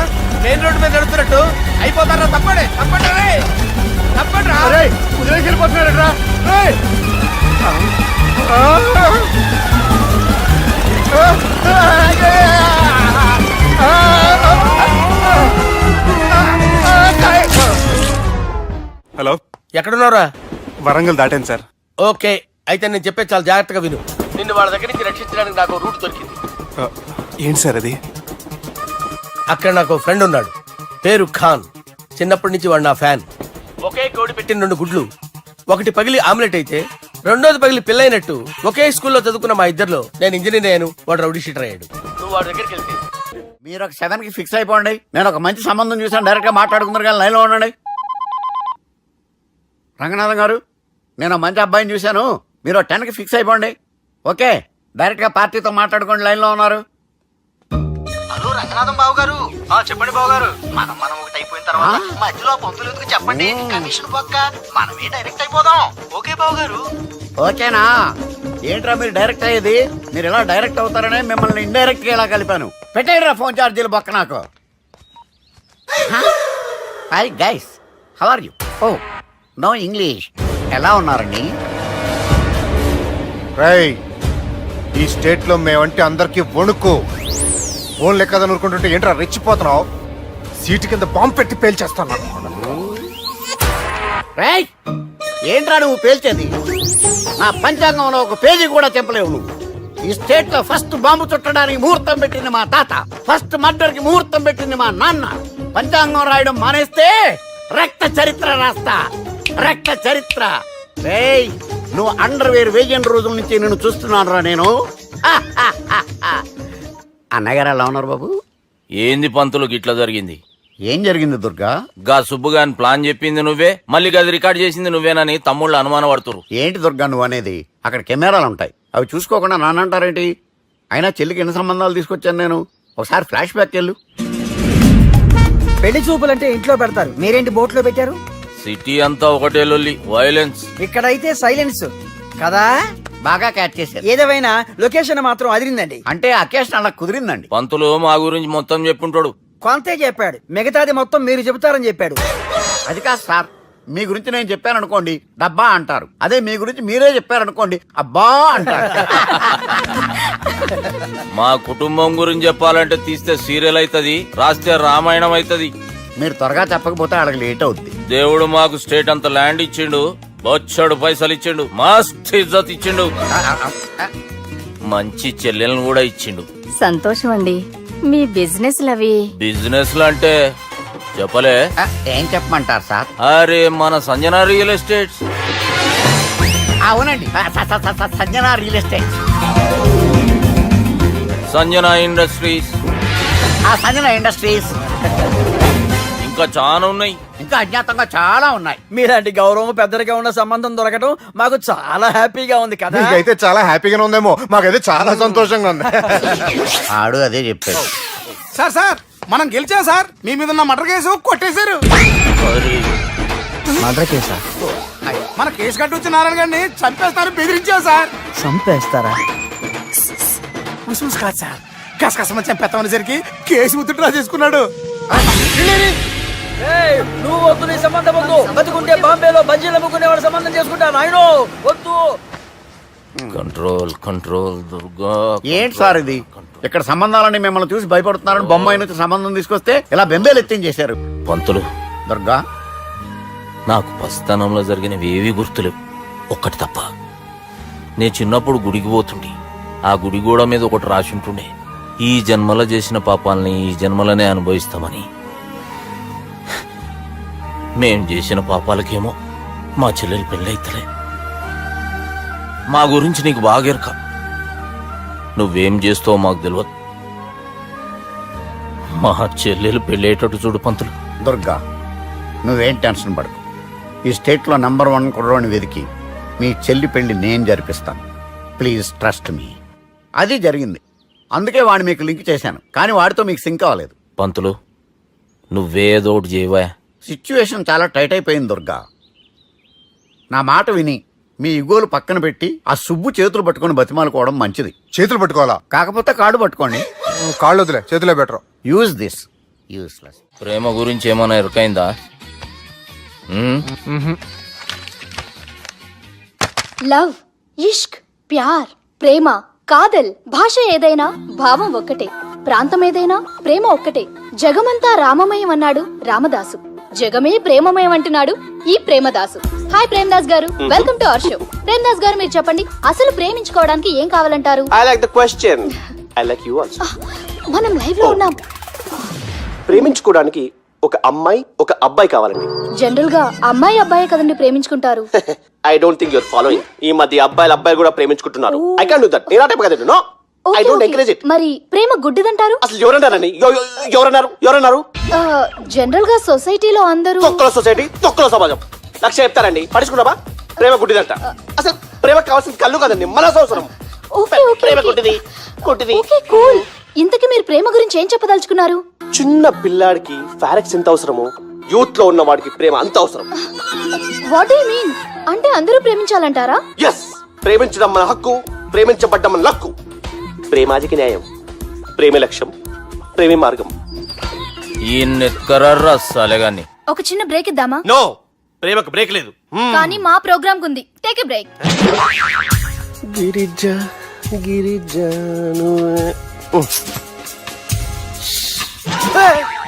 మెయిన్ రోడ్డు మీద నడుస్తున్నట్టు అయిపోతారా? తప్పండి, తప్పండి రే, తప్పండి రా. వదిలేసి వెళ్ళిపోతున్నారా? హలో, ఎక్కడున్నారా? వరంగల్ దాటాను సార్. ఓకే, అయితే నేను చెప్పే చాలా జాగ్రత్తగా విను. నిన్ను వాళ్ళ దగ్గర నుంచి రక్షించడానికి నాకు రూట్ దొరికింది. ఏంటి సార్ అది? అక్కడ నాకు ఫ్రెండ్ ఉన్నాడు, పేరు ఖాన్. చిన్నప్పటి నుంచి వాడు నా ఫ్యాన్. ఒకే కోడి పెట్టిన 2 గుడ్లు, ఒకటి పగిలి ఆమ్లెట్ అయితే రెండోది పగిలి పిల్లైనట్టు ఒకే స్కూల్లో చదువుకున్న మా ఇద్దరిలో నేను ఇంజనీర్ అయ్యాను, వాడు రౌడీ షీటర్ అయ్యాడు. నువ్వు వాడి దగ్గరికి వెళ్తే మీరు ఒక 7కి ఫిక్స్ అయిపోండి. నేను ఒక మంచి సంబంధం చూసాను, డైరెక్ట్ గా మాట్లాడుకున్నారు కానీ లైన్లో ఉండండి. రంగనాథం గారు, నేను ఒక మంచి అబ్బాయిని చూశాను, మీరు 10కి ఫిక్స్ అయిపోండి. ఓకే, డైరెక్ట్ గా పార్టీతో మాట్లాడుకోండి, లైన్లో ఉన్నారు. హలో రంగనాథం బాబు గారు. చెప్పండి బాబు గారు. మనం ఒకటి అయిపోయిన తర్వాత మధ్యలో పంతులు ఎందుకు చెప్పండి, కమిషన్ పక్క మనమే డైరెక్ట్ అయిపోదాం. ఓకే బాబు గారు. ఓకేనా? ఏంట్రా మీరు డైరెక్ట్ అయ్యేది? మీరు ఇలా డైరెక్ట్ అవుతారనే మిమ్మల్ని ఇండైరెక్ట్ గా ఇలా కలిపాను. పెట్టేయరా ఫోన్ ఛార్జీలు బొక్క నాకు. Hi guys, how are you? Oh no English. ఎలా ఉన్నారండి? రేయ్, ఈ స్టేట్ లో మేమంటే అందరికి వణుకు. ఫోన్ లెక్క అనుకుంటుంటే ఏంట్రా రెచ్చిపోతున్నావు? సీటు కింద బాంబు పెట్టి పేల్చేస్తాను. రేయ్, ఏంట్రా నువ్వు పేల్చేది? నా పంచాంగంలో ఒక పేజీ కూడా చెప్పలేవు నువ్వు. ఈ స్టేట్ లో ఫస్ట్ బాంబు చుట్టడానికి ముహూర్తం పెట్టింది మా తాత, ఫస్ట్ మర్డర్ కి ముహూర్తం పెట్టింది మా నాన్న. పంచాంగం రాయడం మానేస్తే రక్త చరిత్ర రాస్తా, రక్త చరిత్ర. రేయ్, నువ్వు అండర్వేర్ వేయని రోజుల నుంచి నేను చూస్తున్నాను రా నేను. అన్నగారు ఎలా ఉన్నారు బాబు? ఏంది పంతులు గిట్లా జరిగింది? ఏం జరిగింది దుర్గా? గా సుబ్బుగాని ప్లాన్ చెప్పింది నువ్వే, మళ్ళీ గది రికార్డ్ చేసింది నువ్వేనని తమ్ముళ్ళు అనుమానం పడుతురు. ఏంటి దుర్గా నువ్వు అనేది? అక్కడ కెమెరాలు ఉంటాయి, అవి చూసుకోకుండా నానంటారేంటి? అయినా చెల్లికి ఎన్ని సంబంధాలు తీసుకొచ్చాను నేను. ఒకసారి ఫ్లాష్ బ్యాక్ వెళ్ళు. పెళ్లి చూపులంటే ఇంట్లో పెడతారు, మీరేంటి బోట్లో పెట్టారు? సిటీ అంతా ఒకటే లొల్లి, వైలెన్స్. ఇక్కడైతే సైలెన్స్ కదా. బాగా క్యాచ్ చేశారు. ఏదేమైనా లొకేషన్ మాత్రం అదిరిందండి. అంటే అకేషన్ అలా కుదిరిందండి. పంతులు మా గురించి మొత్తం చెప్పుంటాడు. కొంతే చెప్పాడు, మిగతాది మొత్తం మీరు చెబుతారని చెప్పాడు. అది కాదు సార్, మీ గురించి నేను చెప్పాను అనుకోండి డబ్బా అంటారు, అదే మీ గురించి మీరే చెప్పారనుకోండి అబ్బా అంటారు. మా కుటుంబం గురించి చెప్పాలంటే తీస్తే సీరియల్ అవుతుంది, రాస్తే రామాయణం అవుతుంది. మీరు త్వరగా చెప్పకపోతే వాళ్ళకి లేట్ అవుద్ది. దేవుడు మాకు స్టేట్ అంత ల్యాండ్ ఇచ్చిండు, బొచ్చడు పైసలు ఇచ్చిండు, మస్త్ ఇజ్జత్ ఇచ్చిండు, మంచి చెల్లెలను కూడా ఇచ్చిండు. సంతోషం అండి. మీ బిజినెస్ లవి బిజినెస్ అంటే చెప్పలే. ఏం చెప్పమంటారు సార్? అరే మన సంజన రియల్ ఎస్టేట్స్. అవునండి, Sanjana real estate, Sanjana industries, Sanjana industries, ఇంకా చాలా ఉన్నాయి. ఇంకా అజ్ఞాతంగా చాలా ఉన్నాయి. మీలాంటి గౌరవం పెద్దరిగా ఉన్న సంబంధం దొరకడం మాకు చాలా హ్యాపీగా ఉంది కదా. నీకైతే చాలా హ్యాపీగానే ఉందేమో, మాకైతే చాలా సంతోషంగా ఉంది. ఆడు అదే చెప్పాడు. సార్ మనం గెలిచాం సార్. మీ మీద ఉన్న మర్డర్ కేసు కొట్టేశారు. అరే, మర్డర్ కేసా? మన కేసు కట్టొచ్చి నారాయణ గారిని చంపేస్తారు బెదిరించాం సార్. చంపేస్తారా? కాదు సార్, కసకసమని చంపేస్తామనేసరికి కేసు విత్డ్రా చేసుకున్నాడు. నువ్వు వద్దు, నీ సంబంధం వద్దు. బతుకుంటే బాంబేలో బజ్జీలు అమ్ముకునే వాడు సంబంధం చేసుకుంటా నాయనో, వద్దు. Control control Durga. ఏంటి సార్ ఇది? ఇక్కడ సంబంధాలని మిమ్మల్ని చూసి భయపడుతున్నారని బొమ్మాయి నుంచి సంబంధం తీసుకొస్తే ఇలా బెంబేలు ఎత్తించేశారు. పంతులు, దుర్గా, నాకు పసితనంలో జరిగినవి ఏవి గుర్తులేవు, ఒక్కటి తప్ప. నేను చిన్నప్పుడు గుడికి పోతుండే, ఆ గుడి గోడ మీద ఒకటి రాసి ఉంటుండే, ఈ జన్మలో చేసిన పాపాలని ఈ జన్మలనే అనుభవిస్తామని. మేం చేసిన పాపాలకేమో మా చెల్లెలు పెళ్ళైతలే. మా గురించి నీకు బాగెరక, నువ్వేం చేస్తావో మాకు తెలియదు. మా చెల్లెలు పెళ్ళేటట్టు చూడు పంతులు. దుర్గా, నువ్వేం టెన్షన్ పడకు. ఈ స్టేట్లో నంబర్ 1 కుర్రోని వెతికి మీ చెల్లి పెళ్లి నేను జరిపిస్తాను. Please trust me. అది జరిగింది, అందుకే వాడిని మీకు లింక్ చేశాను, కానీ వాడితో మీకు సింక్ అవ్వలేదు. పంతులు, నువ్వేదో ఒకటి చేయవా. సిచ్యువేషన్ చాలా టైట్ అయిపోయింది దుర్గా. నా మాట విని మీ ఇగోలు పక్కన పెట్టి ఆ సుబ్బు చేతులు పట్టుకొని బతిమాలుకోవడం మంచిది. చేతులు పట్టుకోవాలా? కాకపోతే కాడు పట్టుకోండి. కాళ్ళు వదిలే, చేతులే బెటర్. Use this. యూస్లెస్. ప్రేమ గురించి ఏమైనా ఎరుకైందా? లవ్, ఇష్క్, ప్యార్, ప్రేమ, కాదల్ భాష ఏదైనా భావం ఒక్కటే. ప్రాంతం ఏదైనా ప్రేమ ఒక్కటే. జగమంతా రామమయం అన్నాడు రామదాసు. జగమే ప్రేమమయం అంటున్నాడు ఈ ప్రేమదాసు. హాయ్ ప్రేమదాస్ గారు, welcome to our show. Premadasa గారు మీరు చెప్పండి, అసలు ప్రేమించుకోవడానికి ఏం కావాలంటారు? I like the question. I like you also. మనం లైవ్ లో ఉన్నాం. ప్రేమించుకోవడానికి ఒక అమ్మాయి ఒక అబ్బాయి కావాలండి. జనరల్ గా అమ్మాయి అబ్బాయే కదండి ప్రేమించుకుంటారు. I don't think your following. ఈ మధ్య అబ్బాయిలు కూడా ప్రేమించుకుంటున్నారు. I can't do that. నేను ఆ టైప్ కదండి. No, I don't encourage it. మరి ప్రేమ గుడ్డిదంటారు? అసలు ఎవరన్నారండి? ఎవరన్నారు? జనరల్ గా సొసైటీలో అందరూ తొక్కల సొసైటీ, తొక్కల సమాజం లక్ష చెప్తారండి. పడుచుకున్నావా? ప్రేమ గుడ్డిదంట. అసలు ప్రేమ కావాల్సిన కళ్ళు కదండి, మనసు అవసరం. ఓకే, ఓకే, ప్రేమ ఓకే. గుడ్డిది, గుడ్డిది. Okay, cool. ఇంతకీ మీరు ప్రేమ గురించి ఏం చెప్పదలుచుకున్నారు? చిన్న పిల్లాడికి ఫారెక్స్ ఎంత అవసరమో యూత్ లో ఉన్న వాడికి ప్రేమ అంత అవసరం. What you mean? అంటే అందరూ ప్రేమించాలంటారా? ఎస్, ప్రేమించడం మన హక్కు, ప్రేమించబడ్డం మన లక్కు. ప్రేమాజికి న్యాయం, ప్రేమ లక్ష్యం, ప్రేమే మార్గం. ఈ నెత్కరర్రా సాలెగాన్ని. ఒక చిన్న బ్రేక్ ఇద్దామా? నో, ప్రేమకు బ్రేక్ లేదు. కానీ మా ప్రోగ్రామ్ ఉంది. Take a break.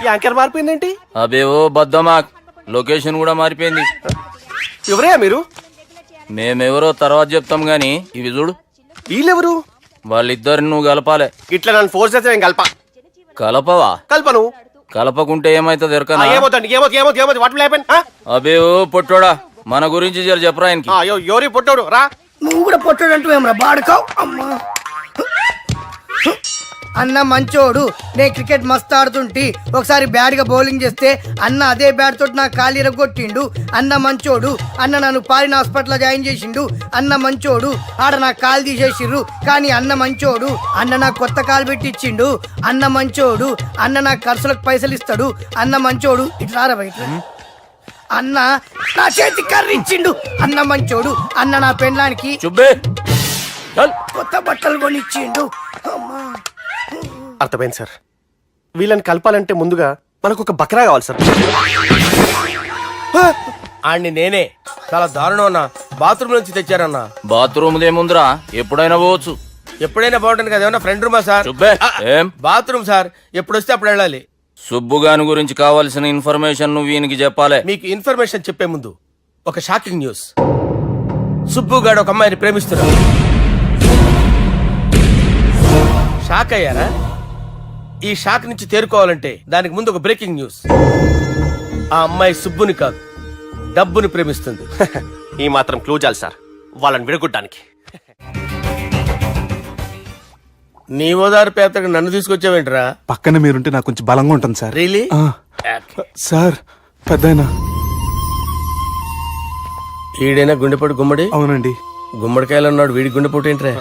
యాంకర్ మారిపోయిందేంటి? అబే ఓ బద్దమా, లొకేషన్ కూడా మారిపోయింది. ఎవరయ్యా మీరు? మేమెవరో తర్వాత చెప్తాం గాని ఇవి చూడు. వీళ్ళెవరు? వాళ్ళిద్దరిని నువ్వు కలపాలే. ఇట్లా నన్ను ఫోర్స్ చేస్తే నేను కలపవా? కల్పను. కలపకుంటే ఏమైతుంది ఎరకనా? ఏమవుతుంది? What will happen? అబే ఓ పొట్టోడా, మన గురించి జర చెప్పరా ఆయనకి. ఎవరి పొట్టాడు రా. నువ్వు కూడా పొట్టాడంటూ ఏమరా బాడుకావు అమ్మా. అన్న మంచోడు, నేను క్రికెట్ మస్తు ఆడుతుంటి. ఒకసారి బ్యాట్ గా బౌలింగ్ చేస్తే అన్న అదే బ్యాట్ తోటి నా కాలు ఇరగొట్టిండు. అన్న మంచోడు, అన్న నన్ను పాలిన హాస్పిటల్ జాయిన్ చేసిండు. అన్న మంచోడు, ఆడ నా కాలు తీసేసిర్రు. కానీ అన్న మంచోడు, అన్న నాకు కొత్త కాలు పెట్టిచ్చిండు. అన్న మంచోడు, అన్న నాకు ఖర్చులకు పైసలు ఇస్తాడు. అన్న మంచోడు, ఇట్లా బయట అన్న నా చేతి కర్రీ ఇచ్చిండు. అన్న మంచోడు, అన్న నా పెళ్ళానికి చుబ్బే కొత్త బట్టలు కొనిచ్చిండు. అమ్మా, అర్థమైంది సార్. వీళ్ళని కలపాలంటే ముందుగా మనకు ఒక బక్రా కావాలి సార్. ఆడిని నేనే చాలా దారుణం అన్న. బాత్రూమ్ నుంచి తెచ్చారన్నా. బాత్రూమ్ దేముందిరా, ఎప్పుడైనా పోవచ్చు. ఎప్పుడైనా బాగుంటుంది కదా. ఏమన్నా ఫ్రెండ్ రూమా సార్? చుబ్బే ఏం బాత్రూమ్ సార్, ఎప్పుడు వస్తే అప్పుడు వెళ్ళాలి. సుబ్బుగాని గురించి కావాల్సిన ఇన్ఫర్మేషన్ నువ్వు ఈయనకి చెప్పాలే. మీకు ఇన్ఫర్మేషన్ చెప్పే ముందు ఒక షాకింగ్ న్యూస్. సుబ్బుగాడు ఒక అమ్మాయిని ప్రేమిస్తున్నాడు. షాక్ అయ్యారా? ఈ షాక్ నుంచి తేరుకోవాలంటే దానికి ముందు ఒక బ్రేకింగ్ న్యూస్. ఆ అమ్మాయి సుబ్బుని కాదు, డబ్బుని ప్రేమిస్తుంది. ఈ మాత్రం క్లూ చాలు సార్ వాళ్ళని విడగొట్టడానికి. నీ ఓదారు పేదకు నన్ను తీసుకొచ్చావేంట్రా? పక్కన మీరుంటే నాకు కొంచెం బలంగా ఉంటుంది సార్. రియలీ? సార్ పెద్దయినా. ఈడైనా గుండెపోటు గుమ్మడి? అవునండి. గుమ్మడికాయలు ఉన్నాడు, వీడి గుండెపోటు ఏంట్రా?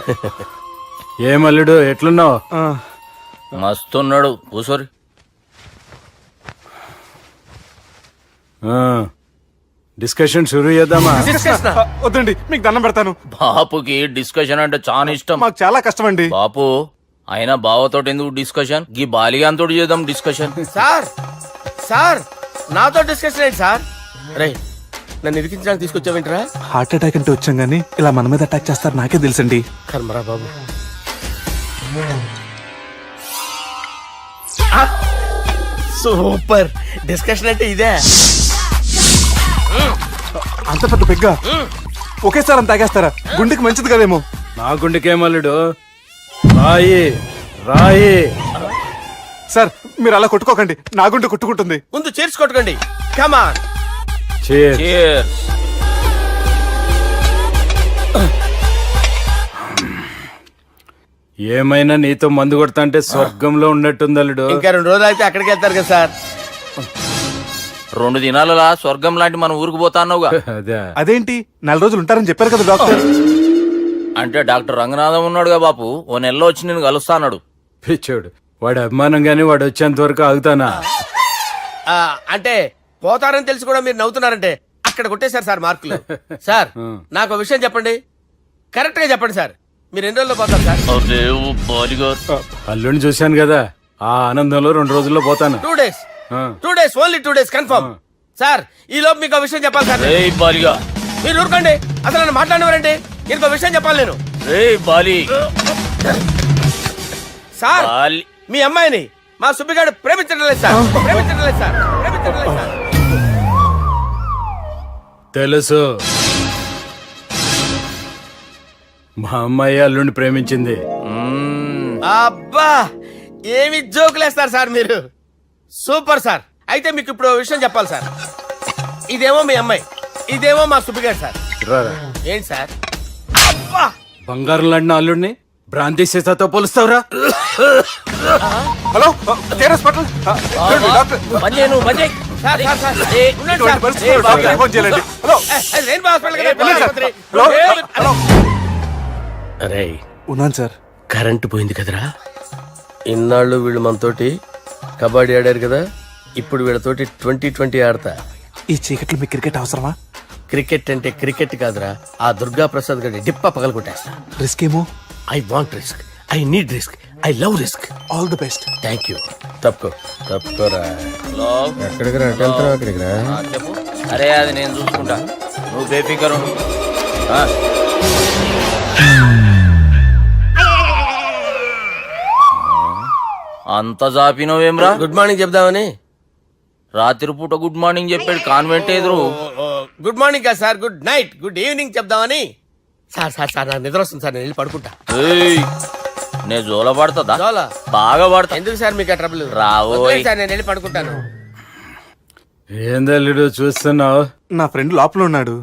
ఏమల్లుడు ఎట్లున్నావు? మస్తున్నాడు కూసోరి. డిస్కషన్ షురూ చేద్దామా? వద్దండి, మీకు దండం పెడతాను. బాపుకి డిస్కషన్ అంటే చాలా ఇష్టం. మాకు చాలా కష్టం అండి. బాపు అయినా బావతో ఎందుకు డిస్కషన్? గీ బాలిగాంతో చేద్దాం డిస్కషన్. సార్ సార్ నాతో డిస్కషన్ ఏంటి సార్? రే, నన్ను ఇరికించడానికి తీసుకొచ్చావేంట్రా? హార్ట్ అటాక్ అంటే వచ్చాం గానీ ఇలా మన మీద అటాక్ చేస్తారు నాకే తెలుసండి. కర్మరా బాబు. సూపర్ డిస్కషన్ అంటే ఇదే. అంత పెద్ద పెగ్గా ఒకేసారి అంత తాగేస్తారా? గుండెకి మంచిది కదేమో. నా గుండెకేమల్లుడు రాయి రాయి. సార్ మీరు అలా కొట్టుకోకండి, నా గుండె కొట్టుకుంటుంది. ముందు చేర్చుకొట్టుకోండి. కమాన్. Cheers. ఏమైనా నీతో మందు కొడతా అంటే స్వర్గంలో ఉన్నట్టుంది అల్లుడు. ఇంకా 2 రోజులు అయితే అక్కడికి వెళ్తారు కదా సార్. 2 దినాలలా స్వర్గం లాంటి మన ఊరికి పోతా అన్నావుగా. అదే అదేంటి 4 రోజులు ఉంటారని చెప్పారు కదా డాక్టర్. అంటే డాక్టర్ రంగనాథం ఉన్నాడుగా బాపు, ఓ నెలలో వచ్చి నేను కలుస్తా అన్నాడు. పిచ్చోడు, వాడు అభిమానం గాని వాడు వచ్చేంత వరకు ఆగుతానా? అంటే పోతారని తెలిసి కూడా మీరు నవ్వుతున్నారంటే అక్కడ కొట్టేశారు సార్ మార్కులు. సార్ నాకు ఒక విషయం చెప్పండి, కరెక్ట్ గా చెప్పండి సార్. మీరు ఎన్ని రోజుల్లో పోతారు సార్? అల్లుడిని చూశాను కదా, ఆ ఆనందంలో 2 రోజుల్లో పోతాను. 2 days. 2 days, only 2 days confirm. Sir ఈ లోపు మీకు ఒక విషయం చెప్పాలి సార్. మీరు ఊరుకోండి, అసలు నన్ను మాట్లాడినవారంటే ఇంకో విషయం చెప్పాలి నేను. బాలి సార్ మీ అమ్మాయిని మా సుబ్బిగాడు ప్రేమించడం లేదు సార్. ప్రేమించడం లేదు సార్. ప్రేమించడం లేదు సార్. తెలుసు, మా అమ్మాయి అల్లుడిని ప్రేమించింది. అబ్బా ఏమి జోకులేస్తారు సార్ మీరు. Super sir. అయితే మీకు ఇప్పుడు ఓ విషయం చెప్పాలి సార్. ఇదేమో మీ అమ్మాయి, ఇదేమో మా సుబ్బిగాడు సార్. రారా. ఏంటి సార్? అబ్బా బంగారం లాంటి అల్లుడిని భ్రాంతి సీతతో పోలుస్తావురా? హలో కేరస్ పటల్ డాక్టర్ సార్, సార్, సార్. ఉండండి ఇటువంటి సార్. పరిస్థితుల్లో డాక్టర్ ఫోన్ చేయాలండి. హలో అది రెయిన్బో హాస్పిటల్ కదా, వెళ్ళండి సార్. ఆసుపత్రి. హలో హలో అరే ఉన్నాను సార్. కరెంటు పోయింది కదరా. ఇన్నాళ్ళు వీళ్ళు మనతోటి కబడ్డీ ఆడారు కదా, ఇప్పుడు వీళ్ళతోటి 2020 ఆడతా. ఈ చీకట్లో మీ క్రికెట్ అవసరమా? క్రికెట్ అంటే క్రికెట్ కాదురా, ఆ దుర్గా ప్రసాద్ గారి డిప్ప పగల కొట్టేస్తా. రిస్క్ ఏమో. I want risk, I need risk, I love risk. All the best. Thank you. తప్పుకోరా. హలో ఎక్కడికి రా? వెళ్తున్నావు అక్కడికి రా. చెప్పు. అరే అది నేను చూసుకుంటా, నువ్వు బేఫికర్ ఉండు. అంత జాపినవేమ్రా? గుడ్ మార్నింగ్ చెప్దామని. రాత్రి పూట గుడ్ మార్నింగ్ చెప్పాడు కాన్వెంట్ ఎదురు. గుడ్ మార్నింగ్ కాదు sir, good night, good evening చెప్దామని. సార్ సార్ సార్ నాకు నిద్ర వస్తుంది సార్, నేను వెళ్ళి పడుకుంటా. ఏయ్, నే జోల పడుతుందా? జోల? బాగా పడతా. ఎందుకు సార్ మీకు ఆ ట్రబుల్? రావోయ్. వదిలేయ్ సార్, నేను వెళ్ళి పడుకుంటాను. ఏందల్లుడు చూస్తున్నావు? నా ఫ్రెండ్ లోపల ఉన్నాడు.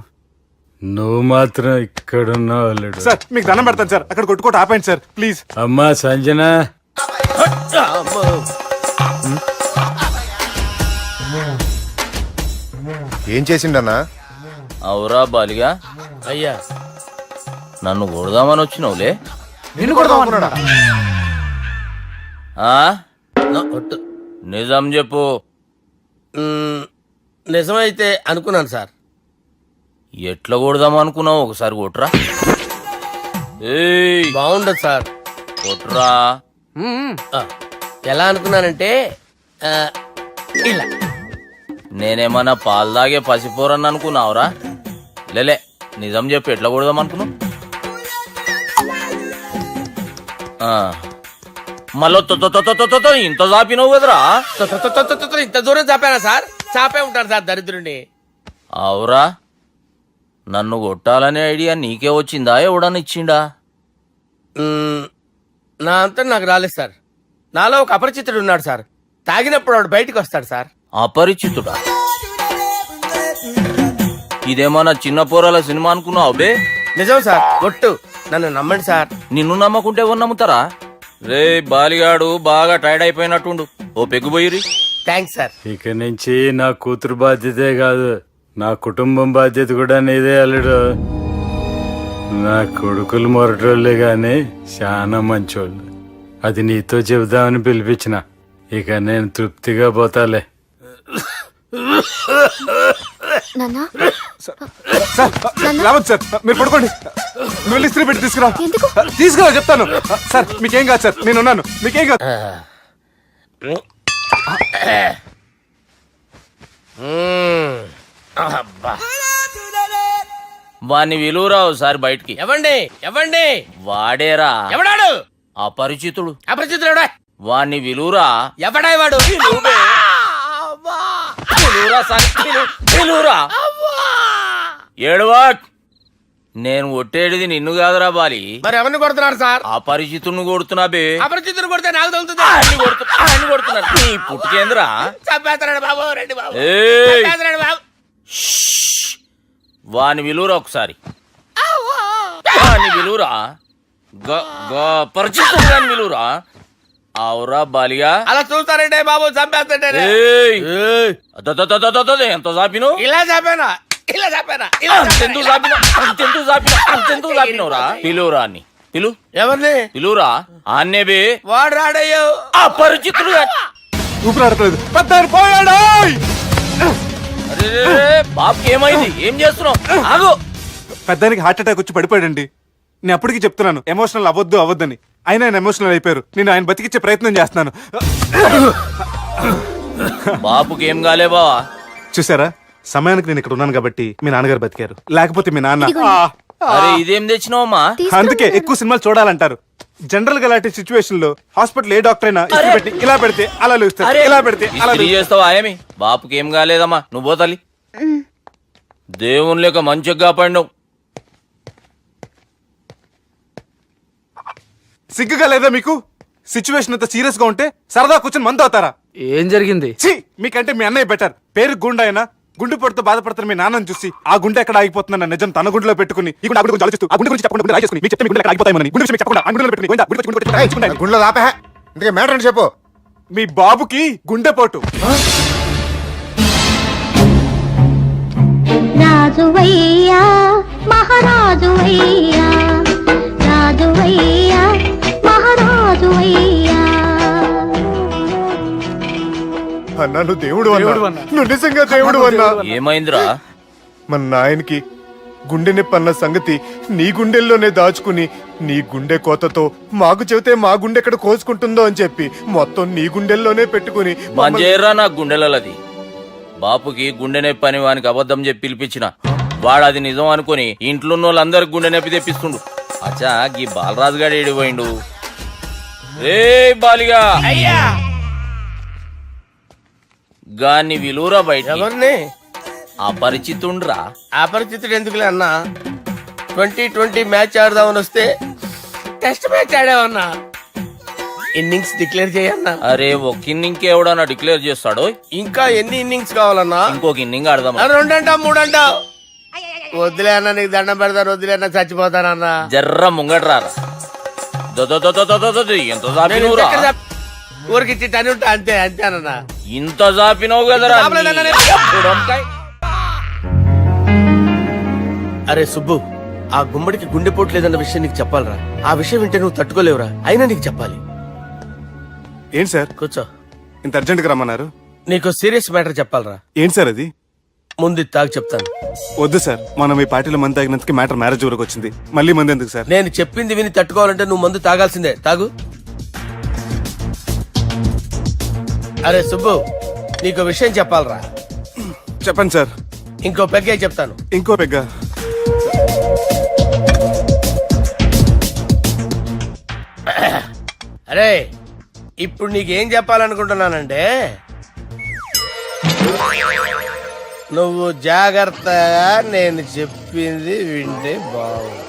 నువ్వు మాత్రం ఇక్కడున్నావు అల్లుడు. సార్ మీకు దండం పెడతాను సార్, అక్కడ కొట్టుకోట ఆపండి సార్ ప్లీజ్. అమ్మా సంజన, అమ్మో. ఏం చేసిండన్నా? అవురా బాలిగా, అయ్యా నన్ను కొడదామని వచ్చినావులే. నిన్ను కొడదామన్నాడా? ఆ? ఒట్టు. నిజం చెప్పు. నిజమైతే అనుకున్నాను సార్. ఎట్లా కొడదాం అనుకున్నావు? ఒకసారి కొట్రా. ఏయ్, బాగుండదు సార్. కొట్రా. ఆ, ఎలా అనుకున్నానంటే ఆ, ఇలా. నేనేమన్నా పాలు తాగే పసిపోరని అనుకున్నావురా? లేలే, నిజం చెప్పు, ఎట్లా కొడదాం అనుకున్నావు? మళ్ళీ ఇంత చాపినావు కదరా? ఇంత దూరం చాపానా సార్? చాపే ఉంటాను సార్ దరిద్రుడిని. అవురా, నన్ను కొట్టాలనే ఐడియా నీకే వచ్చిందా? ఎవడన్నా ఇచ్చిండా? నా అంతా నాకు రాలేదు సార్. నాలో ఒక అపరిచితుడు ఉన్నాడు సార్. తాగినప్పుడు వాడు బయటికి వస్తాడు సార్. అపరిచితుడా? ఇదేమన్నా చిన్న పోరాల సినిమా అనుకున్నావు బే? నిజం సార్, ఒట్టు. నన్ను నమ్మండి సార్. నిన్ను నమ్మకుంటే ఎవరు నమ్ముతారా? రే బాలిగాడు బాగా టైర్డ్ అయిపోయినట్టుండు, ఓ పెగ్గుబోయిరి. Thanks sir. ఇక నుంచి నా కూతురు బాధ్యతే కాదు, నా కుటుంబం బాధ్యత కూడా నీదే అల్లుడు. నా కొడుకులు మొరటోళ్ళే గాని చాలా మంచోళ్ళు. అది నీతో చెబుదామని పిలిపించిన. ఇక నేను తృప్తిగా పోతాలే. నాన్నా సార్ రావద్దు సార్, మీరు పడుకోండి. నువ్వు వెళ్ళి ఇస్త్రీ పెట్టి తీసుకురా. ఎందుకు? తీసుకురా చెప్తాను. సార్ మీకేం కాదు సార్, నేను ఉన్నాను. మీకేం కాదు. అబ్బా. వాణ్ణి విలువరా ఒకసారి బయటికి. ఎవండి ఎవండి? వాడేరా ఎవడాడు? అపరిచితుడు. అపరిచితుడు ఎవడా? వాణ్ణి విలువరా. ఎవడా వాడు? విలువరా సార్, విలువరా. ఏడవా. నేను ఒట్టేడిది నిన్ను కాదురా బాలి. మరి ఎవరిని కొడుతున్నారు సార్? అపరిచితుడిని కొడుతున్నా బే. అపరిచితుడు కొడితే నాకు తగులుతుంది. అన్ని కొడుతున్నారు. నీ పుట్టుకేంద్రా? చంపేస్తున్నాడు బాబు, రండి బాబు. ఏయ్, చంపేస్తున్నాడు బాబు. వాని విలువరా ఒకసారి. వాని విలువరా. పరిచితుడు అని విలువరా. అవురా బాలిగా. అలా చూస్తారంటే బాబు, చంపేస్తాడే. ఏయ్, ఎంత చాపిను? ఇలా చంపానా? ఇలా చంపానా? అంతెందుకు చాపినవురా? పిలువురా అని పిలు. ఎవరిని పిలువురా. ఆన్నే బే. వాడు రాడయ్యో. అపరిచితుడు. ఊపిరాడట్లేదు. పెద్ద ఆయన పోయాడు. బాబుకి ఏమైంది? ఏం చేస్తున్నావు? ఆగు. పెద్దానికి హార్ట్ అటాక్ వచ్చి పడిపోయాడండి. నేను అప్పటికి చెప్తున్నాను ఎమోషనల్ అవ్వద్దని. అయినా ఆయన ఎమోషనల్ అయిపోయారు. నేను ఆయన బతికిచ్చే ప్రయత్నం చేస్తున్నాను. బాబుకి ఏం కాలే బావా? చూసారా, సమయానికి నేను ఇక్కడ ఉన్నాను కాబట్టి మీ నాన్నగారు బతికారు. లేకపోతే మీ నాన్న అరే ఇదేం తెచ్చినావమ్మా? అందుకే ఎక్కువ సినిమాలు చూడాలంటారు. జనరల్ గా అలాంటి సిచ్యువేషన్ లో హాస్పిటల్ ఏ డాక్టర్ అయినా ఇస్త్రీ పెట్టి ఇలా పెడితే అలా లూస్తారు, ఇలా పెడితే అలా ఇస్త్రీ చేస్తావా ఏమి? బాపుకి ఏం కాలేదమ్మా, నువ్వు పోతల్లి. దేవుని లేక మంచిగా పడినావు. సిగ్గుగా లేదా మీకు? సిచ్యువేషన్ అంత సీరియస్ గా ఉంటే సరదా కూర్చొని మందు అవుతారా? ఏం జరిగింది? ఛీ, మీకంటే మీ అన్నయ్య బెటర్. పేరు గుండె అయినా గుండె పొడితో బాధపడుతున్న మీ నాన్నని చూసి ఆ గుండె ఎక్కడ ఆగిపోతుందన్న నిజం తన గుండెలో పెట్టుకుని ఈ గుండె గురించి ఆలోచిస్తూ ఆ గుండె గురించి చెప్పకుండా గుండె రాజేసుకుని మీకు చెప్తే మీ గుండె ఎక్కడ ఆగిపోతాయని గుండె విషయం చెప్పకుండా ఆ గుండెలో పెట్టుకుని గోవిందా, గుండె గుండె గుండె గుండె గుండెలో దాపే ఇందుకే మ్యాటర్ అని చెప్పు. మీ బాబుకి గుండెపోటు. రాజువయ్యా మహారాజువయ్యా, రాజువయ్యా మహారాజువయ్యా. అన్నా నువ్వు దేవుడు అన్నా, నువ్వు నిజంగా దేవుడు అన్నా. ఏమైందిరా? మన నాయనకి గుండె నొప్పి అన్న సంగతి నీ గుండెల్లోనే దాచుకుని నీ గుండె కోతతో మాకు చెబితే మా గుండె ఎక్కడ కోసుకుంటుందో అని చెప్పి మొత్తం నీ గుండెల్లోనే పెట్టుకుని మంజేరా నా గుండెలది. బాపుకి గుండె నొప్పి అని వానికి అబద్ధం చెప్పి పిలిపించిన వాడు అది నిజం అనుకుని ఇంట్లో ఉన్న వాళ్ళందరికి గుండె నొప్పి తెప్పిస్తుండు. అచ్చా గీ బాలరాజు గారు ఏడిపోయిండు. రే బాలిగా అయ్యా గాన్ని విలువరా బయట. ఎవరిని? అపరిచితుండ్రా. అపరిచితుడు ఎందుకులే అన్నా, 2020 మ్యాచ్ ఆడదామని వస్తే టెస్ట్ మ్యాచ్ ఆడామన్నా, ఇన్నింగ్స్ డిక్లేర్ చేయన్నా. అరే ఒక ఇన్నింగ్ ఎవడన్నా డిక్లేర్ చేస్తాడు? ఇంకా ఎన్ని ఇన్నింగ్స్ కావాలన్నా? ఇంకొక ఇన్నింగ్ ఆడదాం. 2 అంటావు 3 అంటావు. వద్దులే అన్న, నీకు దండం పెడతాను, వద్దులే అన్న, చచ్చిపోతానన్నా. జర్ర ముంగట్రారా. ఎంత జాపినవురా? ఊరికి టని ఉంటా అంతే అంతేనన్నా. ఇంత జాపినవు కదరా. జాపలేదన్నా నేను. చూడంకాయ్. అరే సుబ్బు, ఆ గుమ్మడికి గుండెపోటు లేదన్న విషయం నీకు చెప్పాలరా. ఆ విషయం వింటే నువ్వు తట్టుకోలేవురా, అయినా నీకు చెప్పాలి. ఏంటి సార్ కూర్చో. ఇంత అర్జెంట్ గా రమ్మన్నారు? నీకు సీరియస్ మ్యాటర్ చెప్పాలరా. ఏంటి సార్ అది? ముందు ఇది తాగు చెప్తాను. వద్దు సార్, మనం ఈ పార్టీలో మంది తాగినందుకు మ్యాటర్ మ్యారేజ్ వరకు వచ్చింది. మళ్ళీ మంది ఎందుకు సార్? నేను చెప్పింది విని తట్టుకోవాలంటే నువ్వు మందు తాగాల్సిందే. తాగు. అరే సుబ్బు, నీకు విషయం చెప్పాలరా. చెప్పండి సార్. ఇంకో పెగ్గే చెప్తాను. ఇంకో పెగ్గ. అరే ఇప్పుడు నీకేం చెప్పాలనుకుంటున్నానంటే, నువ్వు జాగ్రత్తగా నేను చెప్పింది వింటే బాగుంది.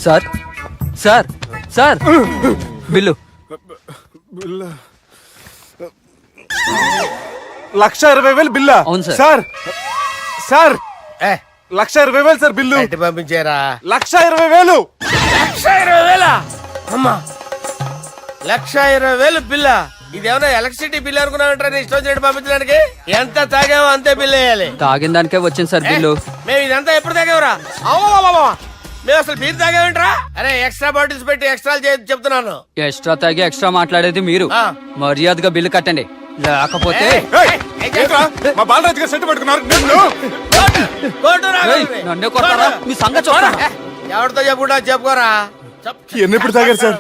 Sir sir sir bill. 1,20,000 బిల్లా? అవును సార్. సార్ సార్ ఏ 1,20,000 సార్ బిల్లు. బయట పంపించేరా. 1,20,000. 1,20,000 అమ్మా, 1,20,000 బిల్లా? ఇదేమన్నా ఎలక్ట్రిసిటీ బిల్ అనుకున్నామంటారా? నీ ఇష్టం వచ్చినట్టు పంపించడానికి. ఎంత తాగామో అంతే బిల్ వేయాలి. తాగిన దానికే వచ్చింది సార్ బిల్లు. మేము ఇదంతా ఎప్పుడు తాగేవరా? మేము అసలు బీర్ తాగేమంటారా? అరే ఎక్స్ట్రా బాటిల్స్ పెట్టి ఎక్స్ట్రా చెప్తున్నాను. ఎక్స్ట్రా తాగి ఎక్స్ట్రా మాట్లాడేది మీరు. ఆ. మర్యాదగా బిల్లు కట్టండి, లేకపోతే ఏయ్, ఏంట్రా? మా బాలరాజు గారు సెట్ పట్టుకున్నారు. ఏయ్, నన్నే కొడతారా? మీ సంగతి చూడరా? ఎవరితో చెప్పుకుంటా చెప్పుకోరా. ఎన్ని ఎప్పుడు తాగారు సార్?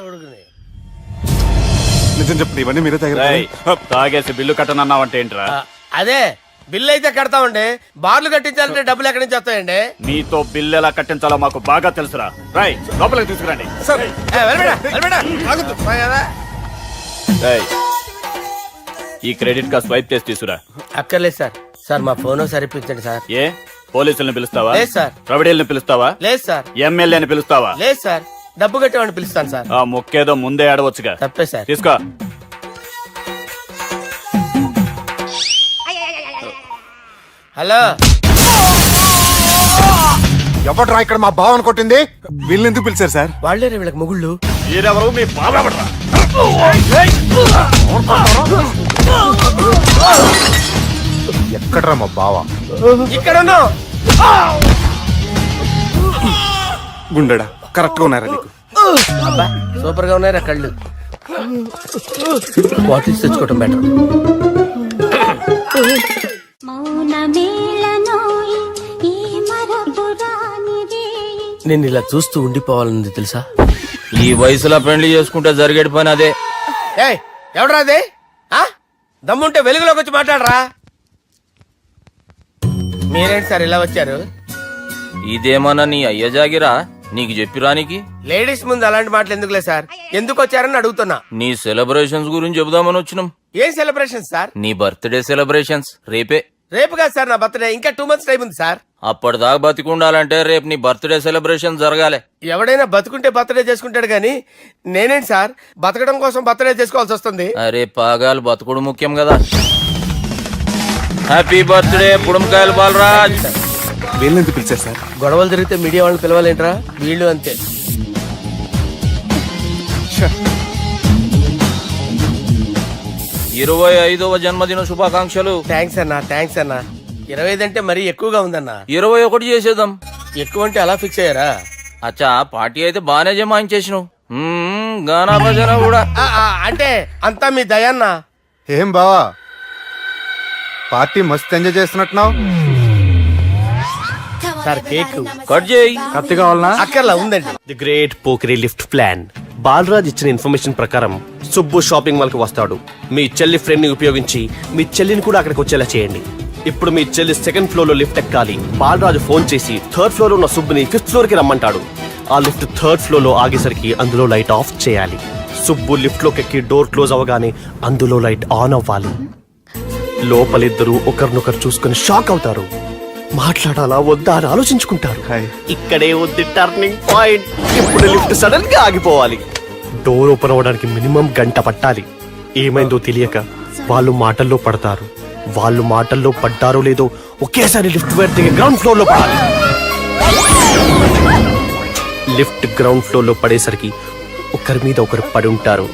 నిజం చెప్పండి, ఇవన్నీ మీరే తాగారు. తాగేసి బిల్లు కట్టనన్నావంటే ఏంట్రా? అదే బిల్లు అయితే కడతామండి, బార్లు కట్టించాలంటే డబ్బులు ఎక్కడి నుంచి వస్తాయండి? మీతో బిల్లు ఎలా కట్టించాలో మాకు బాగా తెలుసురా. రై లోపలికి తీసుకురండి. సార్ కదా. ఈ క్రెడిట్ కార్డ్ స్వైప్ చేసి తీసుకురా. అక్కర్లేదు సార్. సార్ మా ఫోన్ సరిపించండి సార్. ఏ పోలీసుల్ని పిలుస్తావా? లేదు సార్. ప్రొవిడీల్ని పిలుస్తావా? లేదు సార్. ఎమ్మెల్యేని పిలుస్తావా? లేదు సార్. డబ్బు కట్టేవాడిని పిలుస్తాను సార్. ఆ మొక్కేదో ముందే ఆడవచ్చుగా. తప్పే సార్. తీసుకో. హలో, ఎవడ్రా ఇక్కడ మా బావని కొట్టింది? వీళ్ళని ఎందుకు పిలిచారు సార్? వాళ్ళేరే వీళ్ళకి మొగుళ్ళు. మీరెవరు? మీ బాబా. ఎక్కడ్రా మా బావ? ఇక్కడ ఉన్నావు. గుండెడా కరెక్ట్ గా ఉన్నారా నీకు? అబ్బా సూపర్ గా ఉన్నాయిరా కళ్ళు. బాటిల్స్ తెచ్చుకోవటం బెటర్. నేను ఇలా చూస్తూ ఉండిపోవాలని తెలుసా? ఈ వయసులో పెళ్లి చేసుకుంటే జరిగేటి పని అదే. ఏయ్ ఎవడరా అది? ఆ? దమ్ముంటే వెలుగులోకి వచ్చి మాట్లాడరా. మీరేంటి సార్ ఇలా వచ్చారు? ఇదేమన్నా నీ అయ్య జాగిరా నీకు చెప్పిరానికి? లేడీస్ ముందు అలాంటి మాటలు ఎందుకులే సార్, ఎందుకు వచ్చారని అడుగుతున్నా. నీ సెలబ్రేషన్స్ గురించి చెబుదామని వచ్చినాం. ఏం సెలబ్రేషన్ సార్? నీ బర్త్డే సెలబ్రేషన్స్ రేపే. రేపు కాదు సార్ నా బర్త్డే, ఇంకా 2 months టైం ఉంది సార్. అప్పటిదాకా బతికుండాలంటే రేపు నీ బర్త్డే సెలబ్రేషన్ జరగాలి. ఎవడైనా బతుకుంటే బర్త్డే చేసుకుంటాడు గానీ నేనేంటి సార్ బతకడం కోసం బర్త్డే చేసుకోవాల్సి వస్తుంది? అరే పాగాలు బతుకుడు ముఖ్యం కదా. హ్యాపీ బర్త్డే పుడుమకాయలు బాలరాజ్. వీళ్ళెందుకు పిలిచారు సార్? గొడవలు జరిగితే మీడియా వాళ్ళని పిలవాలేంట్రా? వీళ్ళు అంతే. 25వ జన్మదిన శుభాకాంక్షలు. థ్యాంక్స్ అన్నా, థ్యాంక్స్ అన్నా. 25 అంటే మరీ ఎక్కువగా ఉందన్నా. 21 చేసేద్దాం. ఎక్కువ అంటే అలా ఫిక్స్ అయ్యారా? అచ్చా పార్టీ అయితే బానే జమాయించేసినావు. గానా భజన కూడా. అంటే అంతా మీ దయన్నా. ఏం బావా పార్టీ మస్తు ఎంజాయ్ చేస్తున్నట్టున్నావు. సార్ కేక్ కట్ చేయి. కత్తి కావాలనా? అక్కర్లా ఉందండి. ది గ్రేట్ పోకరీ లిఫ్ట్ ప్లాన్. బాలరాజ్ ఇచ్చిన ఇన్ఫర్మేషన్ ప్రకారం సుబ్బు షాపింగ్ మాల్ కి వస్తాడు. మీ చెల్లి ఫ్రెండ్ ని ఉపయోగించి మీ చెల్లిని కూడా అక్కడికి వచ్చేలా చేయండి. ఇప్పుడు మీ చెల్లి 2nd ఫ్లోర్ లో లిఫ్ట్ ఎక్కాలి. బాలరాజు ఫోన్ చేసి 3rd ఫ్లోర్ లో ఉన్న సుబ్బుని 5th ఫ్లోర్ కి రమ్మంటాడు. ఆ లిఫ్ట్ 3rd ఫ్లోర్ లో ఆగేసరికి అందులో లైట్ ఆఫ్ చేయాలి. సుబ్బు లిఫ్ట్ లోకి ఎక్కి డోర్ క్లోజ్ అవగానే అందులో లైట్ ఆన్ అవ్వాలి. లోపలిద్దరూ ఒకరినొకరు చూసుకుని షాక్ అవుతారు. మాట్లాడాలా వద్దా అని ఆలోచించుకుంటారు. ఇక్కడే ఉంది టర్నింగ్ పాయింట్. ఇప్పుడు లిఫ్ట్ సడన్ గా ఆగిపోవాలి. డోర్ ఓపెన్ అవ్వడానికి మినిమం 1 గంట పట్టాలి. ఏమైందో తెలియక వాళ్ళు మాటల్లో పడతారు. వాళ్ళు మాటల్లో పడ్డారో లేదో ఒకేసారి లిఫ్ట్ దిగి గ్రౌండ్ ఫ్లోర్ లో పడాలి. లిఫ్ట్ గ్రౌండ్ ఫ్లోర్ లో పడేసరికి ఒకరి మీద ఒకరు పడి ఉంటారు.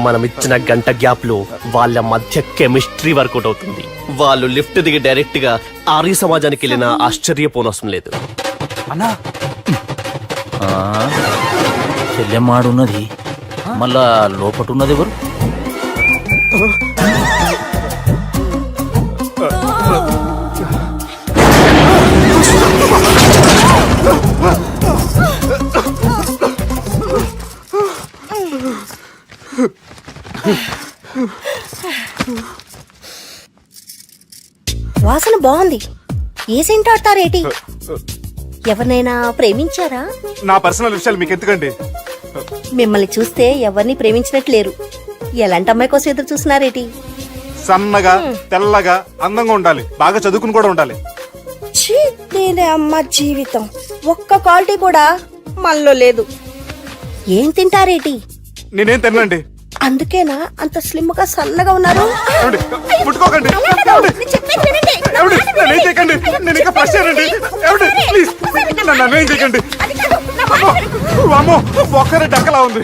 మనం ఇచ్చిన 1 గంట గ్యాప్ లో వాళ్ళ మధ్య కెమిస్ట్రీ వర్కౌట్ అవుతుంది. వాళ్ళు లిఫ్ట్ దిగి డైరెక్ట్ గా ఆర్య సమాజానికి వెళ్ళిన ఆశ్చర్యపోనవసరం లేదు. అన్నా చెల్లెమ్మాడున్నది మళ్ళా లోపటున్నది ఎవరు? వాసన బాగుంది. ఏ సెంట్ ఆడతారేటి? ఎవరినైనా ప్రేమించారా? నా పర్సనల్ విషయాలు మీకు ఎందుకండి? మిమ్మల్ని చూస్తే ఎవరిని ప్రేమించినట్లేరు. ఎలాంటి అమ్మాయి కోసం ఎదురు చూస్తున్నారేటి? సన్నగా తెల్లగా అందంగా ఉండాలి, బాగా చదువుకుని కూడా ఉండాలి. ఛీ, నేనే అమ్మ జీవితం. ఒక్క క్వాలిటీ కూడా మనలో లేదు. ఏం తింటారేటి? నేనేం తినండి. అందుకేనా అంత స్లిమ్ గా సన్నగా ఉన్నారు? ముట్టుకోకండి. నేనేం చేయకండి. నేను ఇంకా ఫస్ట్ చేయండి. ప్లీజ్ నన్ను ఏం చేయకండి. అమ్మో ఒక్కరే డక్కలా ఉంది.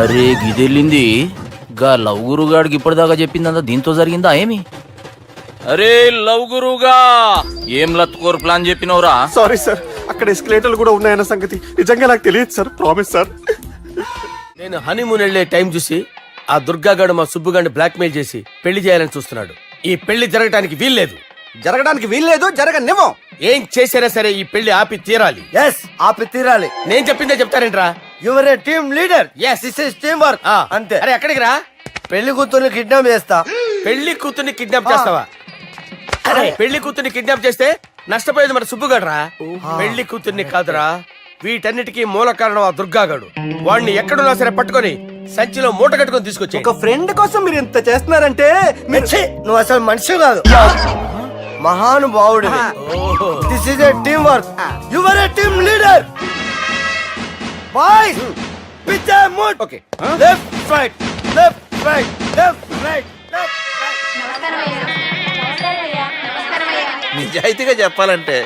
అరే గిదెళ్ళింది గా లవ్ గురుగాడికి ఇప్పటిదాకా చెప్పిందంతా దీంతో జరిగిందా ఏమి? అరే లవ్ గురుగా ఏం లత్కోర్ ప్లాన్ చెప్పినవురా? సారీ సార్, అక్కడ ఎస్కలేటర్లు కూడా ఉన్నాయన్న సంగతి నిజంగా నాకు తెలియదు సార్. Promise sir. నేను హనీమూన్ వెళ్లే టైం చూసి ఆ దుర్గాగాడు మా సుబ్బుగాడిని బ్లాక్మెయిల్ చేసి పెళ్లి చేయాలని చూస్తున్నాడు. ఈ పెళ్లి జరగటానికి వీల్లేదు. జరగనివ్వం. ఏం చేసినా సరే ఈ పెళ్లి ఆపి తీరాలి. ఎస్, ఆపి తీరాలి. నేను చెప్పిందే చెప్తారేంట్రా? Your a team leader. Yes. This is team work. అంతే. అరే ఎక్కడికి రా? పెళ్లి కూతుర్ని కిడ్నాప్ చేస్తా. పెళ్లి కూతుర్ని కిడ్నాప్ చేస్తావా? అరే పెళ్లి కూతుర్ని కిడ్నాప్ చేస్తే నష్టపోయేది మన సుబ్బుగాడురా. పెళ్లి కూతుర్ని కాదురా, వీటన్నిటికీ మూల కారణం ఆ దుర్గాగాడు. వాడిని ఎక్కడున్నా సరే పట్టుకొని సంచిలో మూట కట్టుకొని తీసుకొచ్చి. ఒక ఫ్రెండ్ కోసం మీరు ఇంత చేస్తున్నారంటే నువ్వు అసలు మనిషి కాదు, మహానుభావుడు. This is a team work. Your a team leader. Boys pitch A mood. Okay, left right left right left right left right. నిజాయితీగా చెప్పాలంటే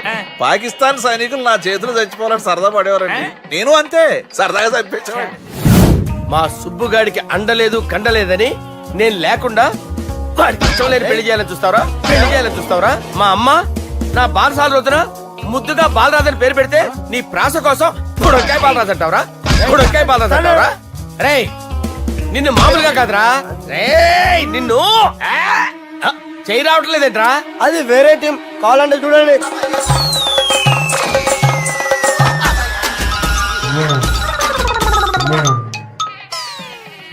పాకిస్తాన్ సైనికులు నా చేతులు చచ్చిపోవాలని సరదా పడేవారండి. నేను అంతే సరదాగా చంపించేవాడిని. మా సుబ్బుగాడికి అండలేదు కండలేదని నేను లేకుండా వాడికి ఇష్టం లేని పెళ్లి చేయాలని చూస్తావరా? పెళ్లి చేయాలని చూస్తావరా? మా అమ్మ నా బాలసాల రోజున ముద్దుగా బాలరాజు పేరు పెడితే నీ ప్రాస కోసం గుడొక్కాయ బాలరాజు అంటావరా? గుడొక్కాయ బాలరాజు అంటావరా? రే నిన్ను మామూలుగా కాదురా, రే నిన్ను చేయి రావట్లేదేంట్రా? అది వేరే టీం, కావాలంటే చూడండి.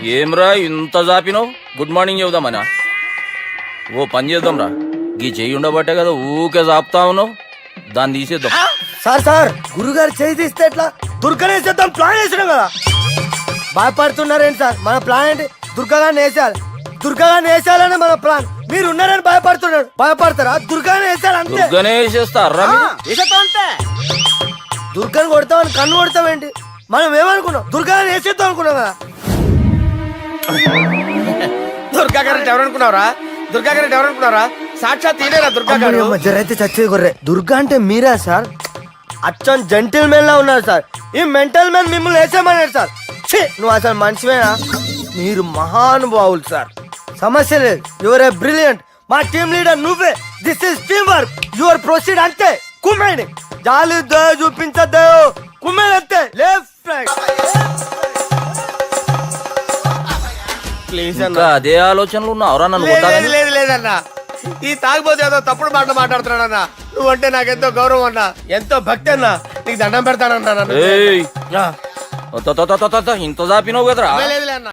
ఏమ్రా ఇంత జాపినావు? Good morning చెబుదామనా? ఓ పని చేద్దాంరా, గీ చెయ్యి ఉండబట్టే కదా ఊకే జాపుతా ఉన్నావు, దాన్ని తీసేద్దాం. సార్ గురుగారు చేయి తీస్తే ఎట్లా? దుర్గనేసేద్దాం ప్లాన్ వేసినాం కదా. భయపడుతున్నారేంటి సార్? మన ప్లాన్ ఏంటి? దుర్గాగాన్ని వేసేయాలి. దుర్గాగాన్ని వేసేయాలని మన ప్లాన్. మీరు ఉన్నారని భయపడుతున్నాడు. భయపడతారా? దుర్గాని వేసేయాలి అంతే. దుర్గనే వేసేస్తారా? వేసేద్దాం అంతే. దుర్గాని కొడతామని కన్ను కొడతామేంటి? మనం ఏమనుకున్నాం? దుర్గాని వేసేద్దాం అనుకున్నాం కదా. దుర్గా గారు ఎవరనుకున్నారా? దుర్గా గారు ఎవరనుకున్నారా? సాక్షాత్ తీరేరా దుర్గా గారు. జరైతే చచ్చేది గొర్రె. దుర్గా అంటే మీరా సార్? అచ్చం జెంటిల్ మెన్ లా ఉన్నారు సార్. ఈ మెంటల్ మెన్ మిమ్మల్ని వేసేమన్నాడు సార్. ఛీ, నువ్వు అసలు మనిషివేనా? మీరు మహానుభావులు సార్. సమస్య లేదు. Your a brilliant. మా టీమ్ లీడర్ నువ్వే. This is team work. Your proceed అంతే. కుమ్మేయండి. జాలి చూపించద్దు. కుమ్మేయండి అంతే. Left right. ప్లీజ్ ఇంకా అదే ఆలోచనలు ఉన్నావురా నన్ను లేదు కొట్టాలని? లేదు లేదన్నా. ఈ తాగిపోతే ఏదో తప్పుడు మాటలు మాట్లాడుతున్నాడన్నా. నువ్వంటే నాకెంతో గౌరవం అన్నా, ఎంతో భక్తి అన్నా. నీకు దండం పెడతానన్నా. ఏయ్, ఇంత జాపినావు కదరా? లేదులే అన్నా.